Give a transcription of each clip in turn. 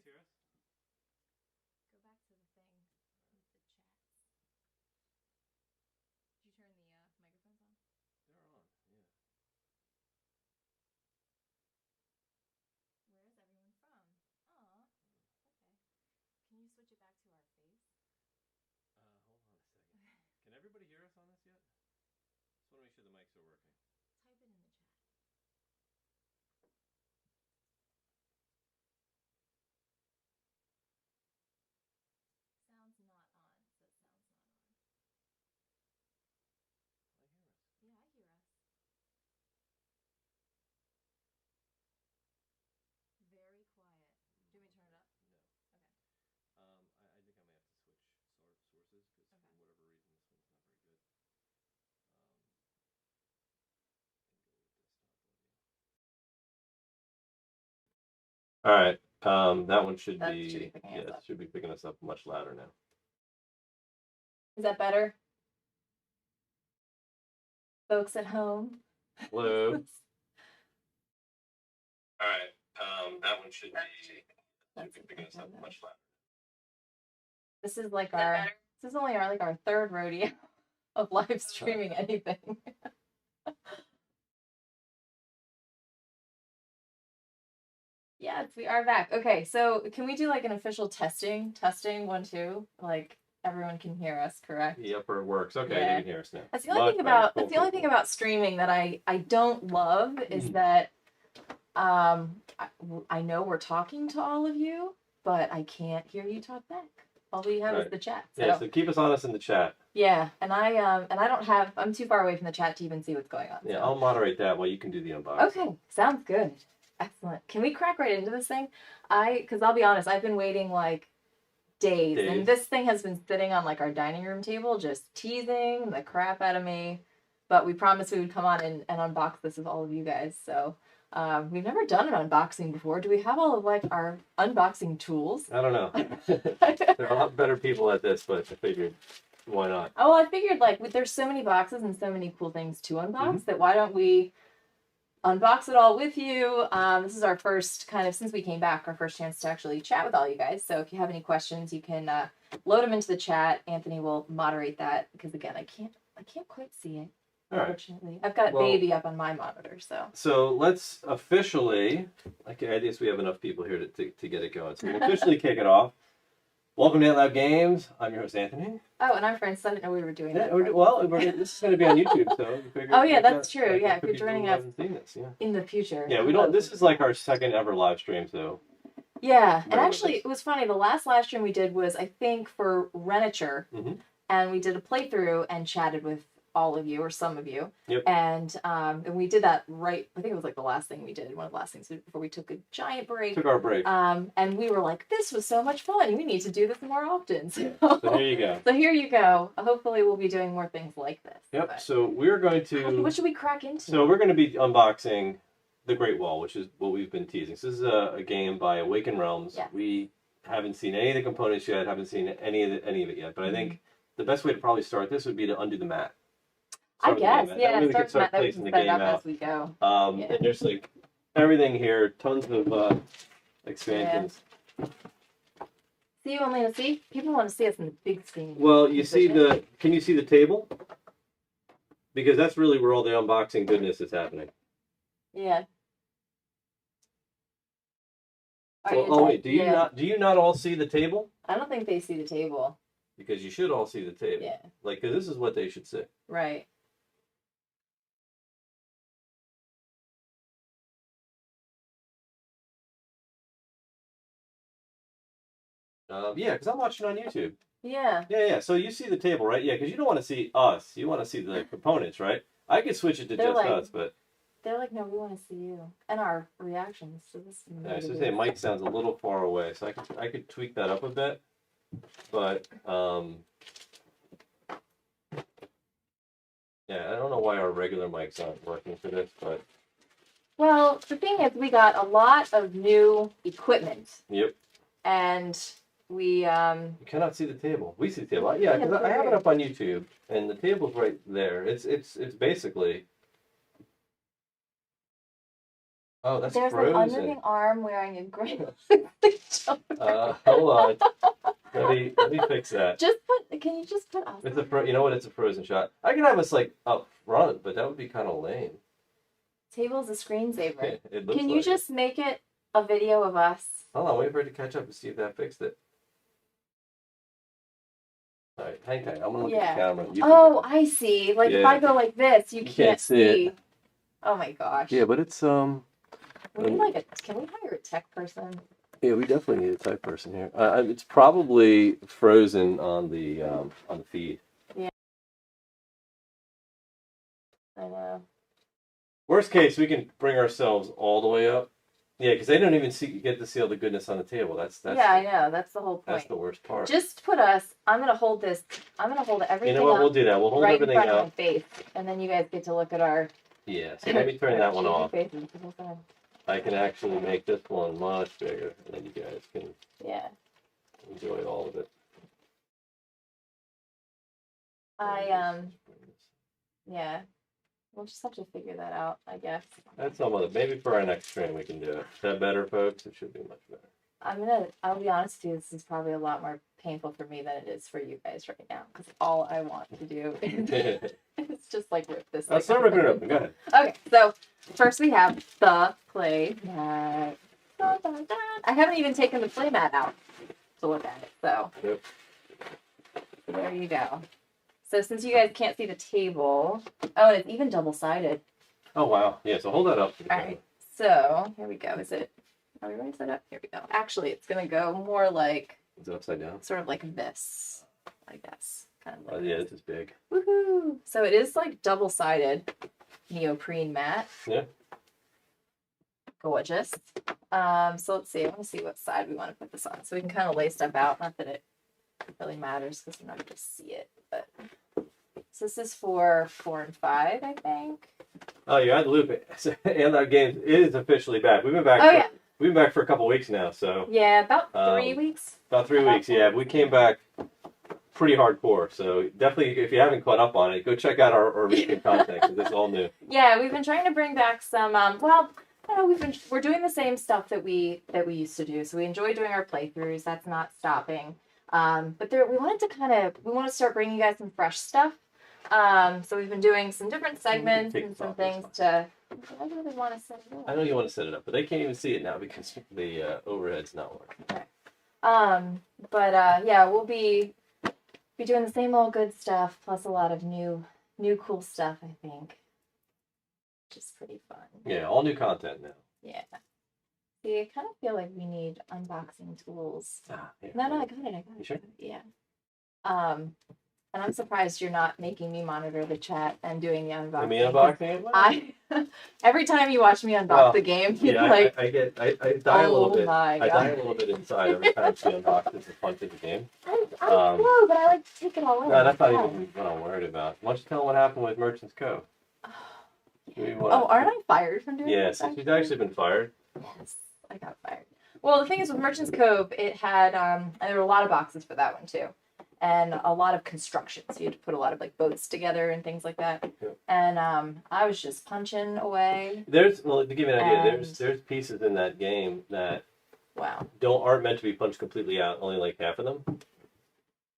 hear us? Go back to the thing with the chats. Did you turn the microphones on? They're on, yeah. Where is everyone from? Aw, okay. Can you switch it back to our face? Hold on a second. Can everybody hear us on this yet? Just want to make sure the mics are working. Type it in the chat. Sounds not on. It says sounds not on. I hear us. Yeah, I hear us. Very quiet. Do you want me to turn it up? No. Okay. I think I may have to switch sources because for whatever reason this one's not very good. And go with desktop audio. All right. That one should be picking us up much louder now. Is that better? Folks at home. Hello. All right. That one should be picking us up much louder. This is like this is only our third rodeo of live streaming anything. Yes, we are back. Okay, so can we do like an official testing? Testing 1, 2, like everyone can hear us, correct? Yep, it works. Okay, Yeah. you can hear us now. That's the only thing about streaming that I don't love is that I know we're talking to all of you, but I can't hear you talk back. All we have is the chat. So. Yeah, so keep us honest in the chat. Yeah, and I'm too far away from the chat to even see what's going on. Yeah, so. I'll moderate that while you can do the unboxing. Okay, sounds good. Excellent. Can we crack right into this thing? Because I'll be honest, I've been waiting like days, and this thing has been sitting on like our dining room table, just teasing the crap out of me. But we promised we would come on and unbox this with all of you guys. So we've never done an unboxing before. Do we have all of like our unboxing tools? I don't know. There are a lot better people at this, but I figured why not? Oh, well, I figured like there's so many boxes and so many cool things to unbox that why don't we unbox it all with you. This is our first since we came back, our first chance to actually chat with all you guys. So if you have any questions, you can load them into the chat. Anthony will moderate that because again, I can't quite see it. Unfortunately, I've got baby up on my monitor. So let's officially. I guess we have enough people here to get it going. So we'll officially kick it off. Welcome to Lab Games. I'm your host Anthony. Oh, and I'm Francis. I didn't know we were doing that. Well, this is going to be on YouTube, so we figured. Oh yeah, that's true. Yeah, if you're joining us in the future. Yeah, we don't. This is like our second ever live stream, so. Yeah, and actually, it was funny. The last live stream we did was, I think, for Reniture, and we did a playthrough and chatted with all of you or some of you. Yep. And we did that right. I think it was like the last thing we did. One of the last things before we took a giant break. Took our break. And we were like, this was so much fun. We need to do this more often. So here you go. So here you go. Hopefully we'll be doing more things like this. Yep. But so we're going to. What should we crack into? So we're going to be unboxing The Great Wall, which is what we've been teasing. So this is a game by Awakwn Realms. Yes. We haven't seen any of the components yet. Haven't seen any of it yet. But I think the best way to probably start this would be to undo the mat. I guess, yeah. We can start placing the game out as we go. And there's like everything here, tons of expansions. Yeah. See, you only see? People want to see us in the big screen. Well, you see can you see the table? Because that's really where all the unboxing goodness is happening. Yeah. Wait, do you not all see the table? I don't think they see the table. Because you should all see the table. Yeah. Like, because this is what they should see. Right. Yeah, because I'm watching on YouTube. Yeah. Yeah. So you see the table, right? Yeah, because you don't want to see us. You want to see the components, right? I could switch it to just us, but... They're like, no, we want to see you. And our reactions to this. Yeah, so say mic sounds a little far away, so I could tweak that up a bit. But, yeah, I don't know why our regular mics aren't working for this, but... Well, the thing is, we got a lot of new equipment. Yep. And we... You cannot see the table. We see the table. Yeah, because I have it up on YouTube, and the table's right there. It's basically... Oh, that's There's frozen. an unmoving arm wearing a gray jumper. Hold on. Let me fix that. Can you just put us? It's you know what? It's a frozen shot. I can have us like up front, but that would be kind of lame. Table's a screensaver. It looks Can you like just make it a video of us? Hold on, wait for it to catch up and see if that fixed it. All right, hang tight. I'm gonna look at the camera. Oh, I see. Like if I go like this, you can't see. it. Oh my gosh. Yeah, but it's We need can we hire a tech person? Yeah, we definitely need a tech person here. It's probably frozen on the feed. Yeah. I know. Worst case, we can bring ourselves all the way up. Yeah, because they don't even get to see all the goodness on the table. That's yeah, I know. That's the whole point. That's the worst part. Just put us. I'm gonna hold this. I'm gonna hold everything. You know what? We'll do that. We'll hold everything in front up. of my face, and then you guys get to look at our. Yeah. So let me turn that one off. Faces. I can actually make this one much bigger, and then you guys can enjoy all of it. Yeah. We'll just have to figure that out, I guess. That's some of it. Maybe for our next stream we can do it. Is that better, folks? It should be much better. I'll be honest with you, this is probably a lot more painful for me than it is for you guys right now, because all I want to do is just like rip this. Let's start ripping it open. Go ahead. Okay, so first we have the play mat. Dun, dun, dun. I haven't even taken the play mat out to look at it, so there you go. So since you guys can't see the table, oh, and it's even double-sided. Oh, wow. Yeah, so hold that up. All right, so here we go. Are we ready to set up? Here we go. Actually, it's going to go more like... Is it upside down? Sort of like this, I guess. Kind of like yeah, this is big. Woohoo! So it is like double-sided neoprene mat. Yeah. Gorgeous. So let's see. I want to see what side we want to put this on. So we can kind of lay stuff out. Not that it really matters because I'm not going to see it, but... So this is for 4 and 5, I think. Oh, you're out of the loop. And that game is officially back. We've been back. We've been back for a couple weeks now. So yeah, about 3 weeks. About 3 weeks. Yeah, we came back pretty hardcore. So definitely, if you haven't caught up on it, go check out our recent content because it's all new. Yeah, we've been trying to bring back some. Well, I don't know, we're doing the same stuff that we used to do. So we enjoy doing our playthroughs. That's not stopping. But we want to start bringing you guys some fresh stuff. So we've been doing some different segments and some things to. I really want to set it up. I know you want to set it up, but they can't even see it now because the overhead's not working. Okay. But yeah, we'll be doing the same old good stuff plus a lot of new cool stuff. I think, which is pretty fun. Yeah, all new content now. Yeah. See, I kind of feel like we need unboxing tools. Yeah, no, I got it. You sure? Yeah. And I'm surprised you're not making me monitor the chat and doing the unboxing. Me unboxing? Every time you watch me unbox the game, you're like... I die a little bit. My God. I die a little bit inside every time she unboxes the fun of the game. I know, but I like to take it all in. No, that's not even what I'm worried about. Why don't you tell them what happened with Merchants Cove? Aren't I fired from doing that? Yes, she's actually been fired. Yes, I got fired. Well, the thing is with Merchants Cove, it had, and there were a lot of boxes for that one too. And a lot of construction. So you had to put a lot of like boats together and things like that. Yeah. And I was just punching away. To give you an idea, there's pieces in that game that aren't meant to be punched completely out, only like half of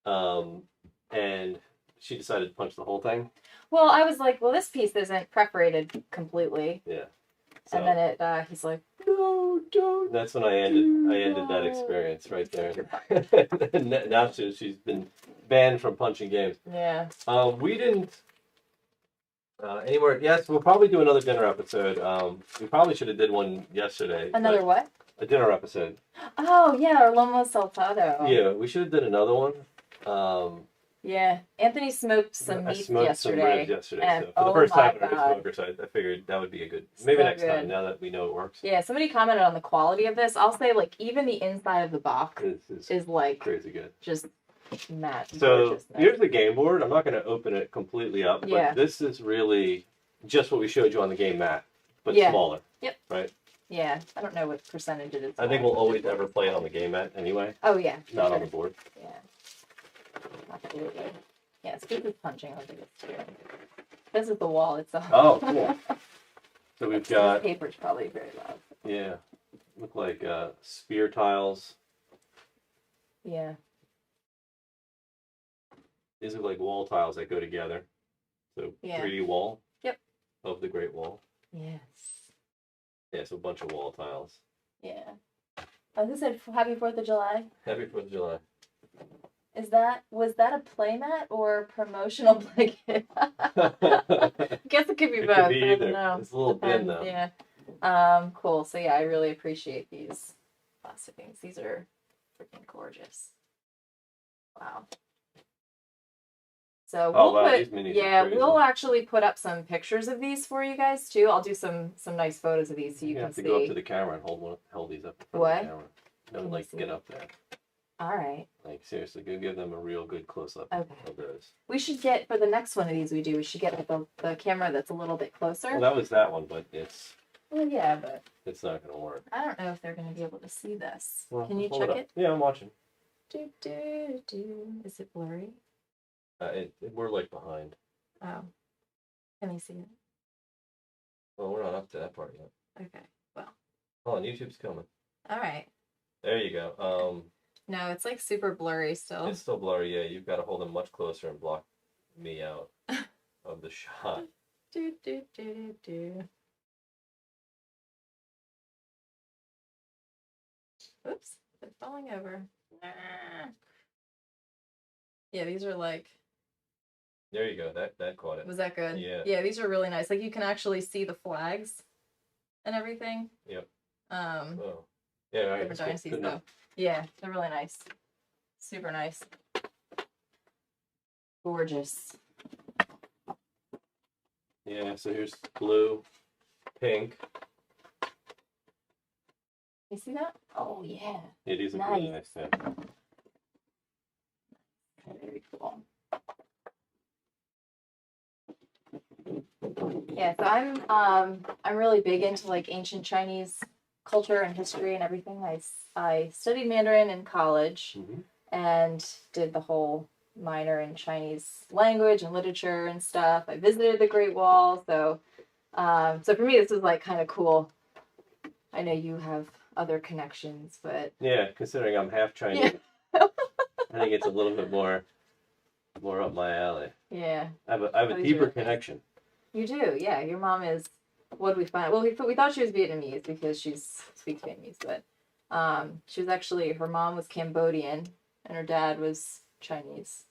them. And she decided to punch the whole thing. Well, I was like, this piece isn't perforated completely. Yeah. So. And then he's like, no, don't. That's when I ended that experience right there. Now she's been banned from punching games. Yeah. We didn't anymore. Yes, we'll probably do another dinner episode. We probably should have did one yesterday. Another what? A dinner episode. Oh yeah, our lomo saltado. Yeah, we should have did another one. Yeah, Anthony smoked some meat yesterday. Some ribs yesterday. And, so for the first time I'm a smoker, so I figured that would be a good, maybe next time, now that we know it works. Yeah, somebody commented on the quality of this. I'll say, like, even the inside of the box is like crazy good. Just matte. So here's the game board. I'm not going to open it completely up, but this is really just what we showed you on the game mat, but smaller. Yep. Right? Yeah, I don't know what percentage it is. I think we'll always ever play it on the game mat anyway. Oh, yeah. Not on the board. Yeah. Absolutely. Yeah, speaking of punching, I'll do this too. This is the wall itself. Oh, cool. So we've got... This paper's probably very loud. Yeah. Look like spear tiles. Yeah. These are like wall tiles that go together. So 3D wall. Yep. Of the Great Wall. Yes. Yeah, so a bunch of wall tiles. Yeah. I just said Happy 4th of July. Happy 4th of July. Was that a playmat or a promotional blanket? I guess it could be both. Could be either. Know. It's a little thin though. Yeah. Cool. So yeah, I really appreciate these plastic things. These are freaking gorgeous. Wow. So we'll actually put up some pictures of these for you guys too. I'll do some nice photos of these so you can see. You have to go up to the camera and hold these up. What? The camera. Don't like get up there. All right. Like seriously, go give them a real good close up of those. We should get for the next one of these we should get like the camera that's a little bit closer. Well, that was that one, but it's. Well, yeah, but it's not going to work. I don't know if they're going to be able to see this. Well, can you check it? Yeah, I'm watching. Is it blurry? We're like behind. Oh. Can they see it? Well, we're not up to that part yet. Okay. Well. Oh, and YouTube's coming. All right. There you go. No, it's like super blurry still. It's still blurry, yeah. You've got to hold them much closer and block me out of the shot. Oops, they're falling over. Nah. Yeah, these are like... There you go. That caught it. Was that good? Yeah. Yeah, these are really nice. Like you can actually see the flags and everything. Yep. Oh. Yeah, right. Different dynasties though. Yeah, they're really nice. Super nice. Gorgeous. Yeah, so here's blue, pink. You see that? Oh yeah. Yeah, these look really nice. Yeah. Very cool. Yeah, so I'm really big into like ancient Chinese culture and history and everything. I studied Mandarin in college and did the whole minor in Chinese language and literature and stuff. I visited the Great Wall, so for me this is like kind of cool. I know you have other connections, but yeah, considering I'm half Chinese, I think it's a little bit more up my alley. Yeah, I have a deeper connection. You do, yeah. Your mom is. What did we find? Well, we thought she was Vietnamese because she speaks Vietnamese, but she was actually, her mom was Cambodian and her dad was Chinese,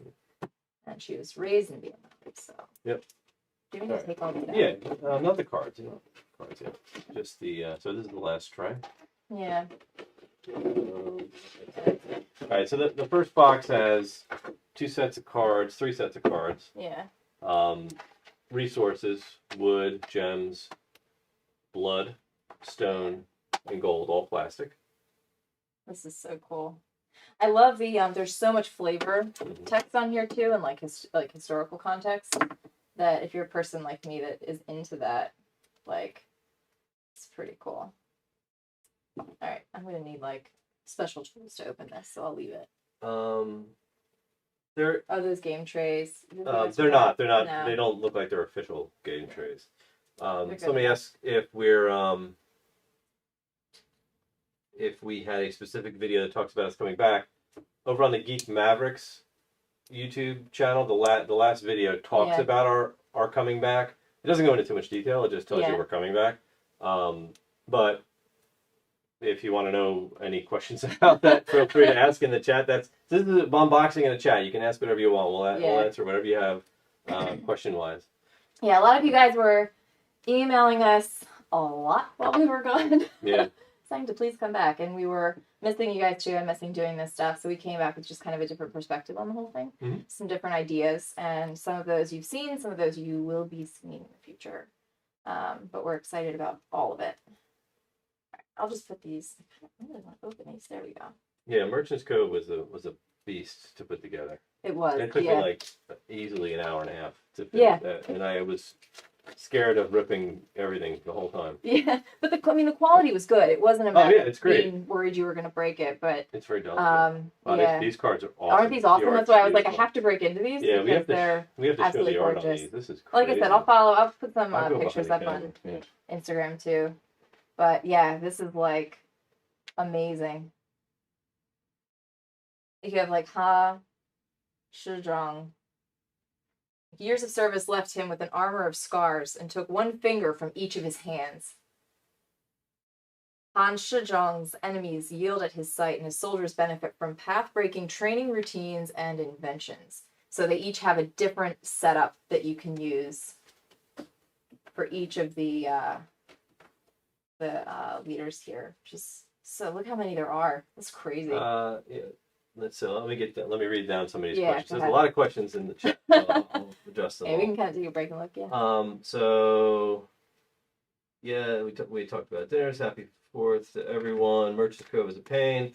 and she was raised in Vietnam. So. Yep. Do you need to take all these out? Yeah, not the cards. Cards, yeah. Just the. So this is the last try. Yeah. All right. So the first box has 2 sets of cards, 3 sets of cards. Yeah. Resources, wood, gems, blood, stone, and gold, all plastic. This is so cool. I love the there's so much flavor text on here too, and like historical context, that if you're a person like me that is into that, like it's pretty cool. All right, I'm gonna need like special tools to open this, so I'll leave it. Are those game trays? They're not. No. They don't look like they're official game trays. So let me ask if we had a specific video that talks about us coming back. Over on the Geek Mavericks YouTube channel, the last video talks about our coming back. It doesn't go into too much detail. It just tells you we're coming back. But if you want to know any questions about that, feel free to ask in the chat. This is unboxing in the chat. You can ask whatever you want. We'll answer whatever you have question-wise. Yeah, a lot of you guys were emailing us a lot while we were gone. Yeah. Saying to please come back. And we were missing you guys too and missing doing this stuff. So we came back with just kind of a different perspective on the whole thing. Some different ideas. And some of those you've seen, some of those you will be seeing in the future. But we're excited about all of it. I'll just put these. I really want to open these. There we go. Yeah, Merchant's Cove was a beast to put together. It was. It took me like easily an hour and a half to finish that, and I was scared of ripping everything the whole time. Yeah, but the quality was good. It wasn't a matter it's great. of being worried you were going to break it, but it's very delicate. Yeah. These cards are awesome. Aren't these awesome? That's why I was like, I have to break into these. Yeah, we have to show the art gorgeous. on these. This is crazy. Like I said, I'll put some pictures up on Instagram too. But yeah, this is like amazing. You have like Ha Shizhong. Years of service left him with an armor of scars and took one finger from each of his hands. Han Shizhong's enemies yield at his sight, and his soldiers benefit from path-breaking training routines and inventions. So they each have a different setup that you can use for each of the leaders here. Just so look how many there are. That's crazy. Yeah. Let me read down some of these questions. There's a lot of questions in the chat. I'll adjust them. Yeah, we can kind of take a break and look. Yeah. So yeah, we talked about dinners. Happy 4th to everyone. Merchant's Cove is a pain.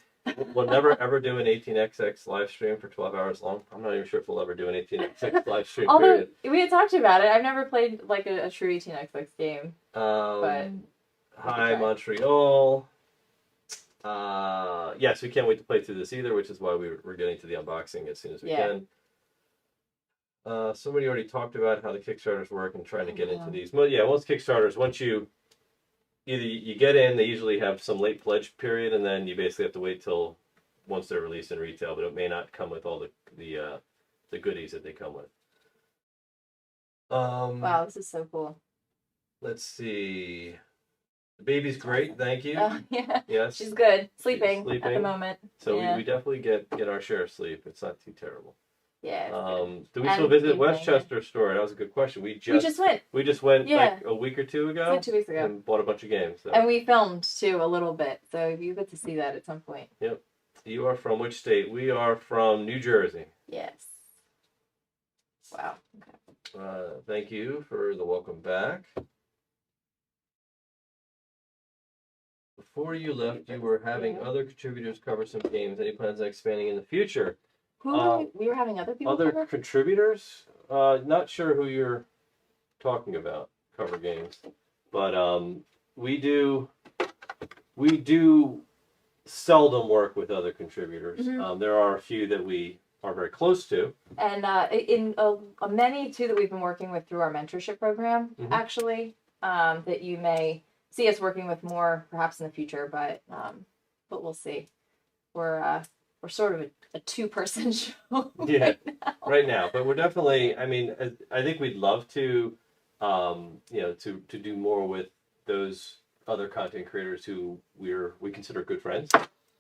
We'll never ever do an 18xx live stream for 12 hours long. I'm not even sure if we'll ever do an 18xx live stream. Although we had talked about it, I've never played like a true 18xx game. But hi Montreal. Yes, we can't wait to play through this either, which is why we're getting to the unboxing as soon as we can. Somebody already talked about how the Kickstarters work and trying to get into these. Well, yeah, most Kickstarters, once you get in, they usually have some late pledge period, and then you basically have to wait till once they're released in retail, but it may not come with all the goodies that they come with. Wow, this is so cool. Let's see. The baby's great, thank you. Yeah. Yes. She's good. Sleeping at the moment. So we definitely get our share of sleep. It's not too terrible. Yeah. Do we still visit Westchester store? That was a good question. We just went. We just went like a week or two ago. Like 2 weeks ago. And bought a bunch of games. So. And we filmed too a little bit, so you get to see that at some point. Yep. You are from which state? We are from New Jersey. Yes. Wow. Okay. Thank you for the welcome back. Before you left, you were having other contributors cover some games. Any plans on expanding in the future? Who we were having other people Other cover? contributors? Not sure who you're talking about. Cover games, but we do seldom work with other contributors. Mm-hmm. There are a few that we are very close to, and in many too that we've been working with through our mentorship program, actually, that you may see us working with more perhaps in the future, but we'll see. We're sort of a two-person show right now, but we're definitely, I mean, I think we'd love to to do more with those other content creators who we consider good friends.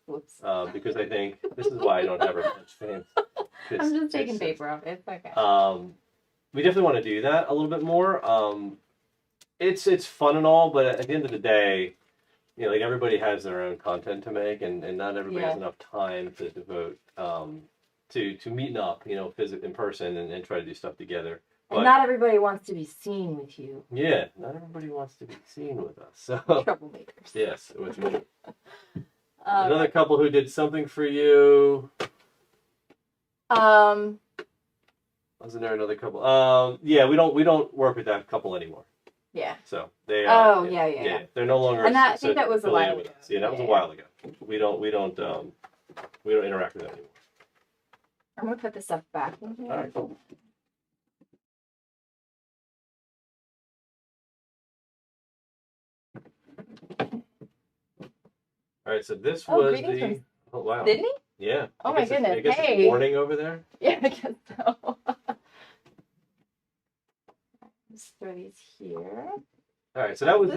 Whoops. Because I think this is why I don't have much fans. I'm just taking paper off. It's okay. We definitely want to do that a little bit more. It's fun and all, but at the end of the day, like everybody has their own content to make, and not everybody has enough time to devote to meeting up, physically in person and try to do stuff together. And not everybody wants to be seen with you. Yeah, not everybody wants to be seen with us. So troublemakers. Yes, with me. Another couple who did something for you. Wasn't there another couple? Yeah, we don't work with that couple anymore. Yeah. So they. Yeah. They're no longer. And I think that was a while ago. Yeah, that was a while ago. We don't interact with them anymore. I'm gonna put this stuff back in here. All right, cool. All right, so this was the. Oh wow. Sydney? Yeah. Oh my goodness. I guess it's morning over there. Yeah, I guess so. Just throw these here. All right, so that was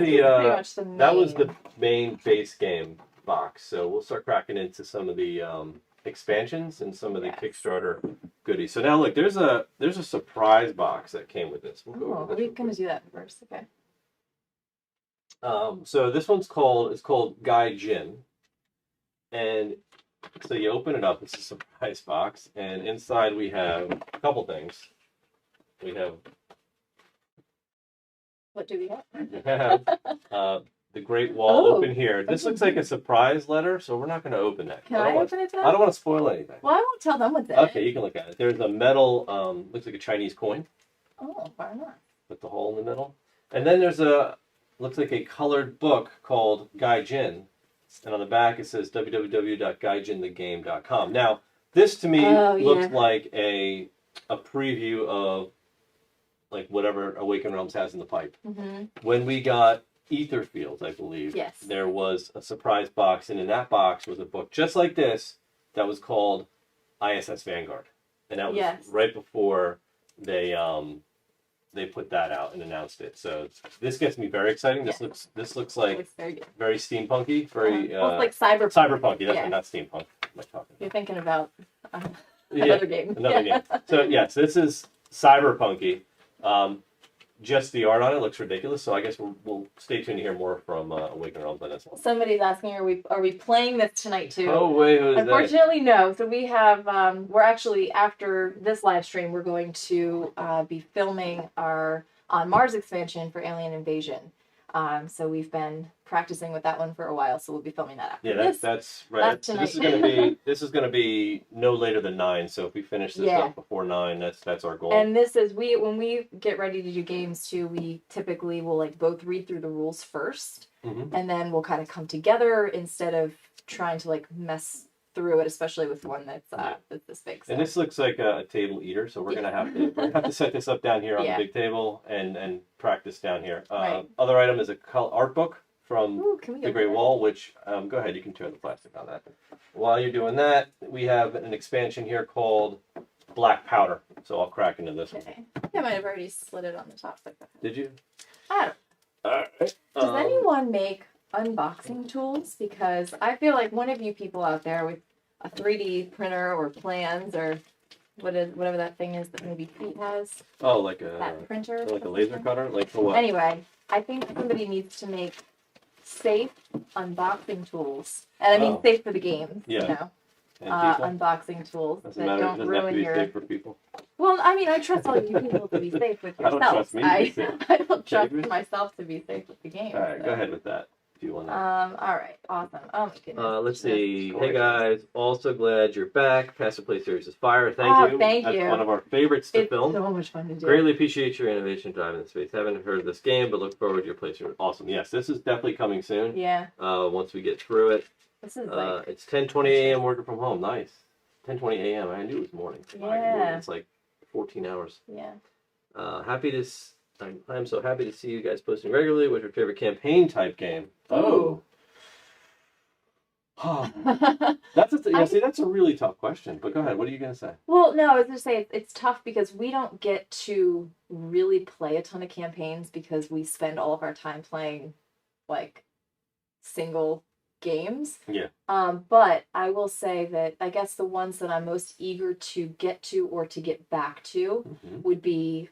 the main base game box. So we'll start cracking into some of the expansions and some of the Kickstarter goodies. So now look, there's a surprise box that came with this. We're gonna do that first, okay? So this one's called Guy Jin, and so you open it up. It's a surprise box, and inside we have a couple things. We have. What do we have? We have the Great Wall open here. This looks like a surprise letter, so we're not going to open that. Can I open it then? I don't want to spoil anything. Well, I won't tell them what's in it. Okay, you can look at it. There's a metal, looks like a Chinese coin. Oh, why not? With the hole in the middle. And then there's looks like a colored book called Gaijin. And on the back it says www.gaijinthegame.com. Now, this to me looks like a preview of like whatever Awakwn Realms has in the pipe. Mm-hmm. When we got Ether Fields, I believe, there was a surprise box, and in that box was a book just like this that was called ISS Vanguard. And that was right before they put that out and announced it. So this gets me very exciting. This looks like very steampunky, very like cyberpunk. Cyberpunky. That's not steampunk. You're thinking about another game. Another game. So yes, this is cyberpunky. Just the art on it looks ridiculous. So I guess we'll stay tuned to hear more from Awakwn Realms on this one. Somebody's asking, are we playing this tonight too? Oh wait, who's Unfortunately, no. So we have we're actually, after this live stream, we're going to be filming our On Mars expansion for Alien Invasion. So we've been practicing with that one for a while, so we'll be filming that after this. That's right. So this is gonna be no later than 9. So if we finish this up before 9, that's our goal. And this is when we get ready to do games too, we typically will like both read through the rules first, and then we'll kind of come together instead of trying to like mess through it, especially with one that's this big. So. And this looks like a table eater, so we're gonna have to set this up down here on the big table and practice down here. Other item is a art book from the Great Wall, which go ahead, you can tear the plastic on that. While you're doing that, we have an expansion here called Black Powder. So I'll crack into this one. I might have already slid it on the top like that. Did you? I don't. All right. Does anyone make unboxing tools? Because I feel like one of you people out there with a 3D printer or plans or whatever that thing is that maybe Pete has. Oh, like that printer, like a laser cutter, like for what? Anyway, I think somebody needs to make safe unboxing tools, and I mean safe for the games. You know, unboxing tools that don't ruin your. Safe for people. Well, I mean, I trust all you people to be safe with yourself. I don't trust me. I don't trust myself to be safe with the game. All right, go ahead with that. All right, awesome. Oh my goodness. Let's see. Hey guys, also glad you're back. Pastor Play Series is fire. Thank you. Thank you. That's one of our favorites to film. So much fun to do. Greatly appreciate your innovation drive in the space. Haven't heard of this game, but look forward to your playthrough. Awesome. Yes, this is definitely coming soon. Yeah. Once we get through it. This is like it's 10:20 a.m. working from home. Nice. 10:20 a.m. I knew it was morning. Yeah. It's like 14 hours. Yeah. I'm so happy to see you guys posting regularly. What's your favorite campaign type game? Oh. That's a really tough question. But go ahead. What are you gonna say? Well, no, I was gonna say it's tough because we don't get to really play a ton of campaigns because we spend all of our time playing like single games. Yeah. But I will say that I guess the ones that I'm most eager to get to or to get back to would be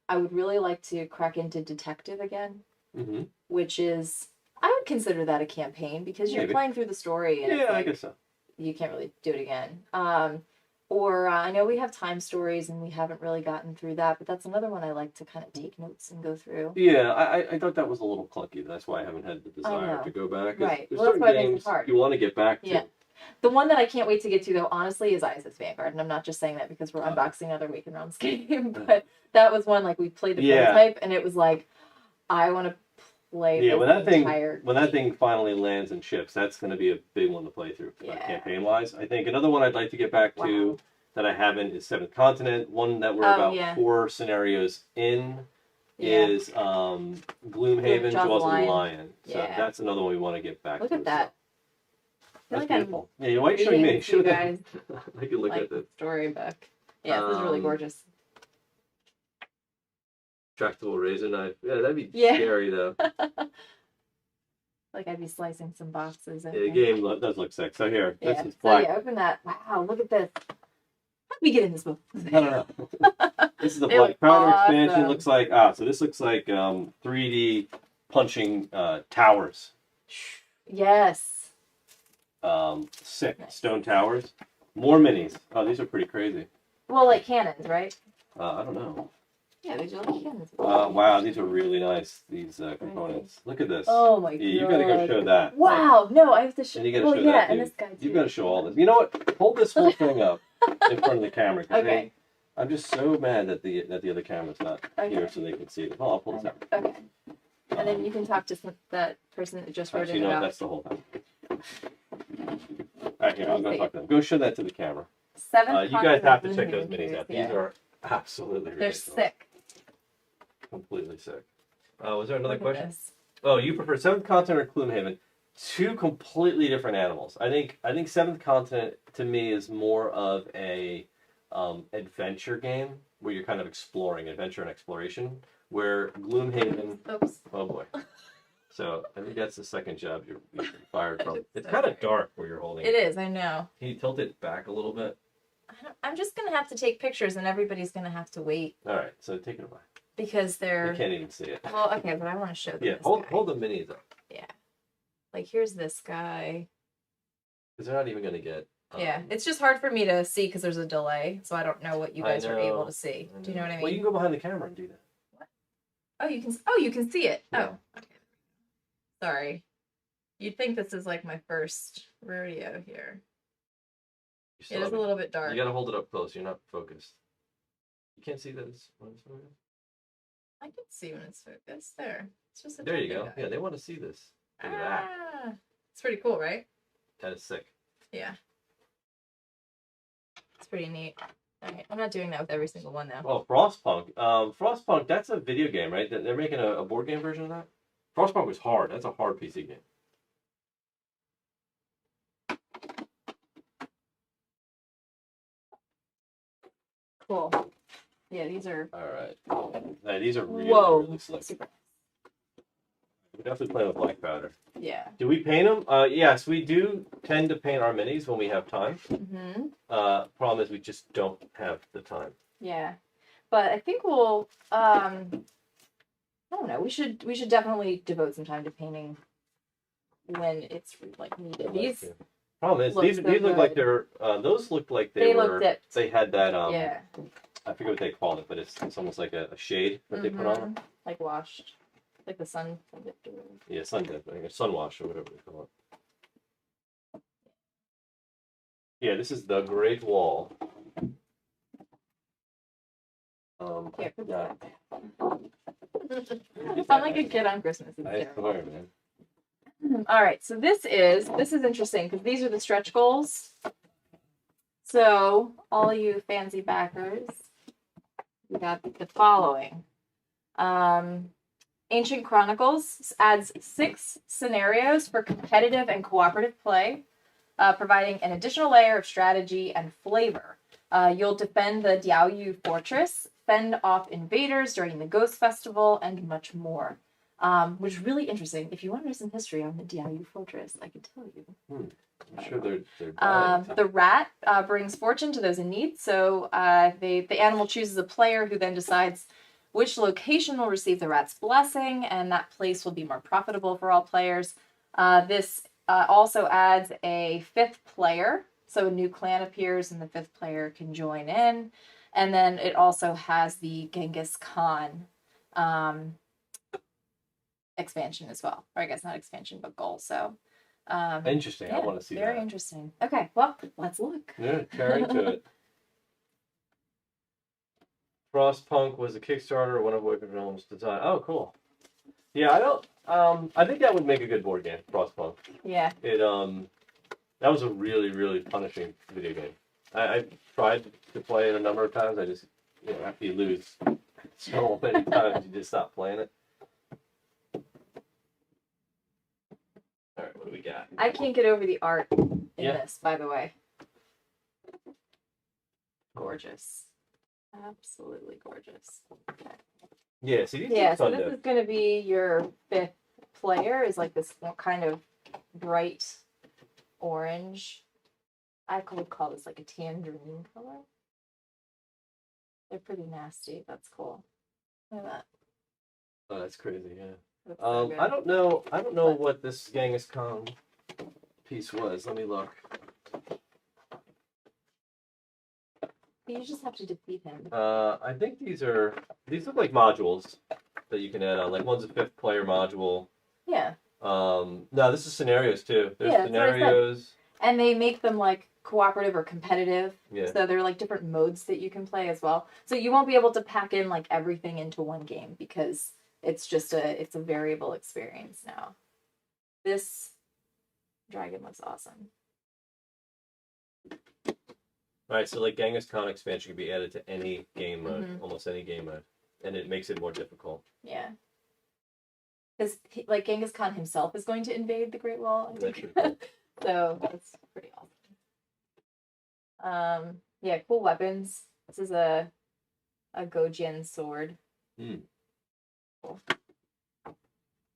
I would really like to crack into Detective again, which is. I would consider that a campaign because you're playing through the story. And I guess so. You can't really do it again. Or I know we have time stories and we haven't really gotten through that, but that's another one I like to kind of take notes and go through. Yeah, I thought that was a little clunky. That's why I haven't had the desire to go back. Right. There's certain games you want to get back to. Yeah. The one that I can't wait to get to, though, honestly, is ISS Vanguard. And I'm not just saying that because we're unboxing another Awakwn Realms game, but that was one, like, we played the prototype, and it was like, I want to play when that thing finally lands and ships, that's going to be a big one to play through campaign wise. I think another one I'd like to get back to that I haven't is Seventh Continent. One that we're about 4 scenarios in is Gloomhaven, Jaws of the Lion. So that's another one we want to get back to. Look at that. That's beautiful. Yeah, why are you showing me? Show guys. I can look at the storybook. Yeah, this is really gorgeous. Retractable razor knife. Yeah, that'd be scary though. Like I'd be slicing some boxes. The game does look sick. So here, this is black. So open that. Wow, look at this. How did we get in this book? No. This is the Black Powder expansion. Looks like so this looks like 3D punching towers. Yes. Sick stone towers. More minis. Oh, these are pretty crazy. Well, like cannons, right? I don't know. Yeah, these are like cannons. Wow, these are really nice. These components. Look at this. Oh my god. You gotta go show that. Wow. No, I have to show. And you gotta show that. And this guy too. You gotta show all this. You know what? Hold this whole thing up in front of the camera. Okay. I'm just so mad that the other camera's not here so they can see it. Oh, I'll pull this out. Okay. And then you can talk to that person that just wrote it out. That's the whole thing. All right, here, I'm going to talk to them. Go show that to the camera. You guys have to check those minis out. These are absolutely ridiculous. They're sick. Completely sick. Was there another question? Oh, you prefer Seventh Continent or Gloomhaven? Two completely different animals. I think Seventh Continent to me is more of a adventure game where you're kind of exploring, adventure and exploration. Where Gloomhaven. Oops. Oh boy. So I think that's the second job you're fired from. It's kind of dark where you're holding it. It is, I know. Can you tilt it back a little bit? I'm just going to have to take pictures and everybody's going to have to wait. All right, so take it away. Because they're... You can't even see it. Well, okay, but I want to show them Yeah, hold the minis up. Yeah. Like, here's this guy. Because they're not even going to get... Yeah, it's just hard for me to see because there's a delay, so I don't know what you guys are able to see. Do you know what I mean? Well, you can go behind the camera and do that. What? Oh, you can see it. Yeah. Oh, okay. Sorry. You'd think this is like my first rodeo here. It is a little bit dark. You gotta hold it up close. You're not focused. You can't see that when it's focused? I can see when it's focused. There. It's just a there you go. Guy. Yeah, they want to see this. Look at that. It's pretty cool, right? That is sick. Yeah. It's pretty neat. Alright, I'm not doing that with every single one though. Oh, Frostpunk. Frostpunk, that's a video game, right? They're making a board game version of that? Frostpunk was hard. That's a hard PC game. Cool. Yeah, these are... Alright. Yeah, these are really slick. Super. We definitely play with black powder. Yeah. Do we paint them? Yes, we do tend to paint our minis when we have time. Mm-hmm. Problem is we just don't have the time. Yeah. But I think we'll... I don't know. We should definitely devote some time to painting when it's like needed. These problem is these look like they're those look like they were dipped. They had that yeah. I forget what they call it, but it's almost like a shade that they put on them. Like washed. Like the sun dipped. Yeah, sun dipped. I think a sun wash or whatever they call it. Yeah, this is the Great Wall. Yeah, you sound like a kid on Christmas. I swear, man. All right, so this is interesting because these are the stretch goals. So all you fancy backers, we got the following. Ancient Chronicles adds 6 scenarios for competitive and cooperative play, providing an additional layer of strategy and flavor. You'll defend the Diaoyu Fortress, fend off invaders during the Ghost Festival, and much more. Which is really interesting. If you want to know some history on the Diaoyu Fortress, I can tell you. I'm sure they're the rat brings fortune to those in need. So the animal chooses a player who then decides which location will receive the rat's blessing, and that place will be more profitable for all players. This also adds a 5th player. So a new clan appears and the 5th player can join in. And then it also has the Genghis Khan expansion as well. Or I guess not expansion, but goal. So interesting. Yeah, I want to see very that. interesting. Okay, well, let's look. Yeah, carry to it. Frostpunk was a Kickstarter, one of Awakwn Realms' design. Oh, cool. Yeah, I think that would make a good board game, Frostpunk. Yeah. That was a really, really punishing video game. I tried to play it a number of times. I just, after you lose so many times, you just stop playing it. All right, what do we got? I can't get over the art in this, by the way. Gorgeous. Absolutely gorgeous. Okay. Yeah, see, so this is going to be your 5th player, is like this kind of bright orange. I would call this like a tangerine color. They're pretty nasty. That's cool. Look at that. Oh, that's crazy, yeah. That's so good. I don't know what this Genghis Khan piece was. Let me look. You just have to defeat him. I think these look like modules that you can add on. Like one's a 5th player module. Yeah. No, this is scenarios too. There's scenarios. And they make them like cooperative or competitive. Yeah. So they're like different modes that you can play as well. So you won't be able to pack in like everything into one game because it's just it's a variable experience now. This dragon looks awesome. All right, so like Genghis Khan expansion can be added to any game mode, almost any game mode, and it makes it more difficult. Yeah. Because like Genghis Khan himself is going to invade the Great Wall, I think. Cool. So that's pretty awesome. Yeah, cool weapons. This is a Gojin sword. Cool.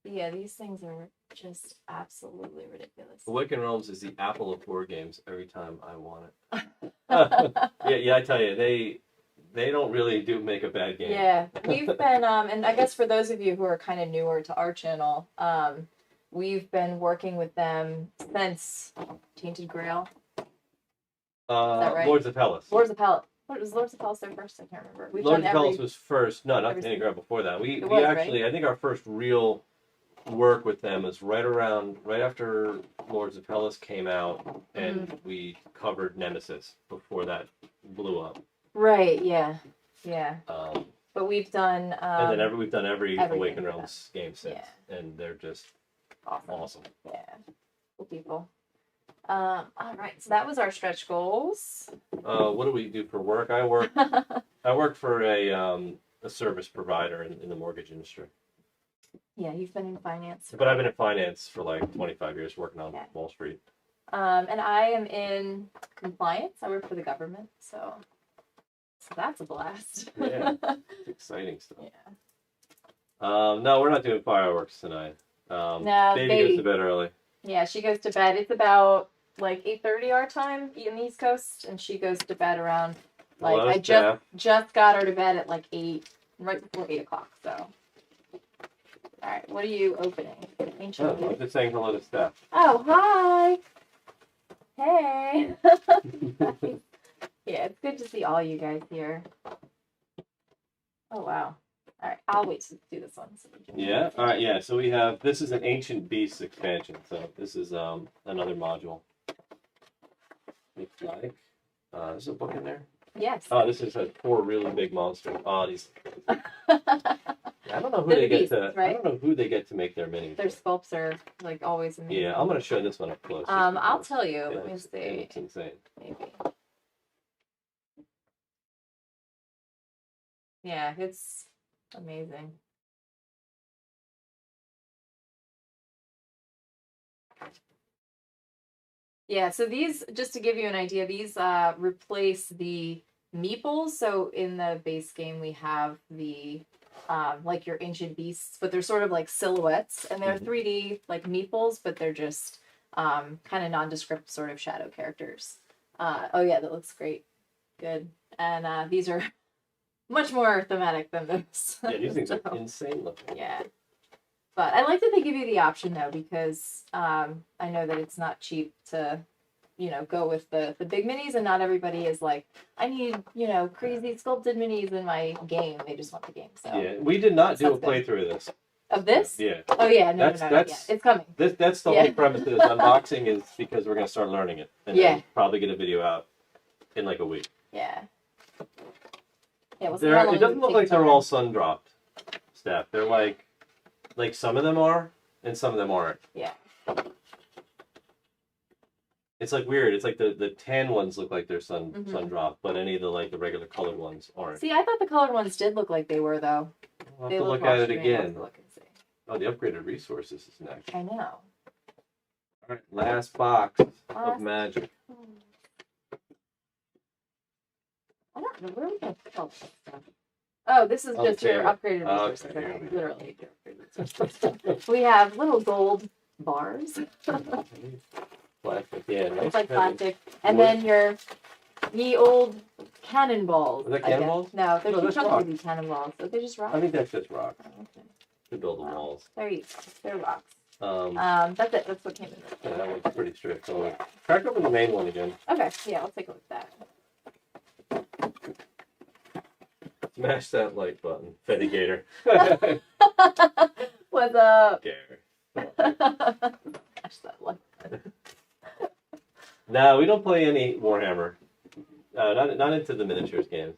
Yeah, these things are just absolutely ridiculous. Awakwn Realms is the Apple of board games every time I want it. yeah, I tell you, they don't really make a bad game. Yeah, we've been, and I guess for those of you who are kind of newer to our channel, we've been working with them since Tainted Grail. Is that right? Lords of Hellas. Lords of Hellas. What was Lords of Hellas their first? I can't remember. Lords of Hellas was first. No, not Tainted Grail. Before that, we actually, right? I think our first real work with them was right after Lords of Hellas came out, and we covered Nemesis before that blew up. Right. Yeah. But we've done. And then we've done every Awakwn Realms game since, and they're just awesome. Yeah. Cool people. All right. So that was our stretch goals. What do we do for work? I work for a service provider in the mortgage industry. Yeah, you've been in finance. But I've been in finance for like 25 years, working on Wall Street. And I am in compliance. I work for the government, so that's a blast. Yeah, it's exciting stuff. Yeah. No, we're not doing fireworks tonight. No, baby goes to bed early. Yeah, she goes to bed. It's about like 8:30 our time in the East Coast, and she goes to bed around like I just got her to bed at like 8, right before 8 o'clock. So. All right, what are you opening? Ancient. I'm just saying hello to Steph. Oh, hi. Hey. Yeah, it's good to see all you guys here. Oh, wow. All right, I'll wait to do this one. So yeah, all right, yeah. So we have, this is an Ancient Beasts expansion. So this is another module. Looks like. There's a book in there? Yes. Oh, this has 4 really big monsters. Oh, these. I don't know who they get to. Right? I don't know who they get to make their minis. Their sculpts are like always amazing. Yeah, I'm gonna show this one up close. I'll tell you. Let me see. It's insane. Maybe. Yeah, it's amazing. Yeah, so these, just to give you an idea, these replace the meeples. So in the base game, we have the like your ancient beasts, but they're sort of like silhouettes, and they're 3D like meeples, but they're just kind of nondescript sort of shadow characters. Oh yeah, that looks great. Good. And these are much more thematic than those. Yeah, these things are insane looking. Yeah. But I like that they give you the option though, because I know that it's not cheap to, go with the big minis, and not everybody is like, I need, crazy sculpted minis in my game. They just want the game. So yeah, we did not do a playthrough of this. Of this? Yeah. Oh yeah, no, it's coming. That's the whole premise of this unboxing, is because we're gonna start learning it, and then probably get a video out in like a week. Yeah. Yeah. We'll it doesn't look like they're all sun dropped, Steph. They're like some of them are, and some of them aren't. Yeah. It's like weird. It's like the tan ones look like they're sun dropped, but any of the regular colored ones aren't. See, I thought the colored ones did look like they were though. We'll have to look at it again. Oh, the upgraded resources is next. I know. All right, last box of magic. I don't know where we can put this stuff. Oh, this is just your upgraded resources. Okay, literally your upgraded resources. We have little gold bars. Plastic, yeah. Nice, it's like plastic. And then your old cannonballs. Are that cannonballs? No, they're too chunky to be cannonballs. Are they just rocks? I think that's just rock. Oh, okay. To build the walls. They're rocks. That's it. That's what came in this. Yeah, that one's pretty straightforward. Crack open the main one again. Okay, yeah, I'll take a look at that. Smash that like button, Fedigator. What's up? Gare. Smash that like button. No, we don't play any Warhammer. Not into the miniatures games.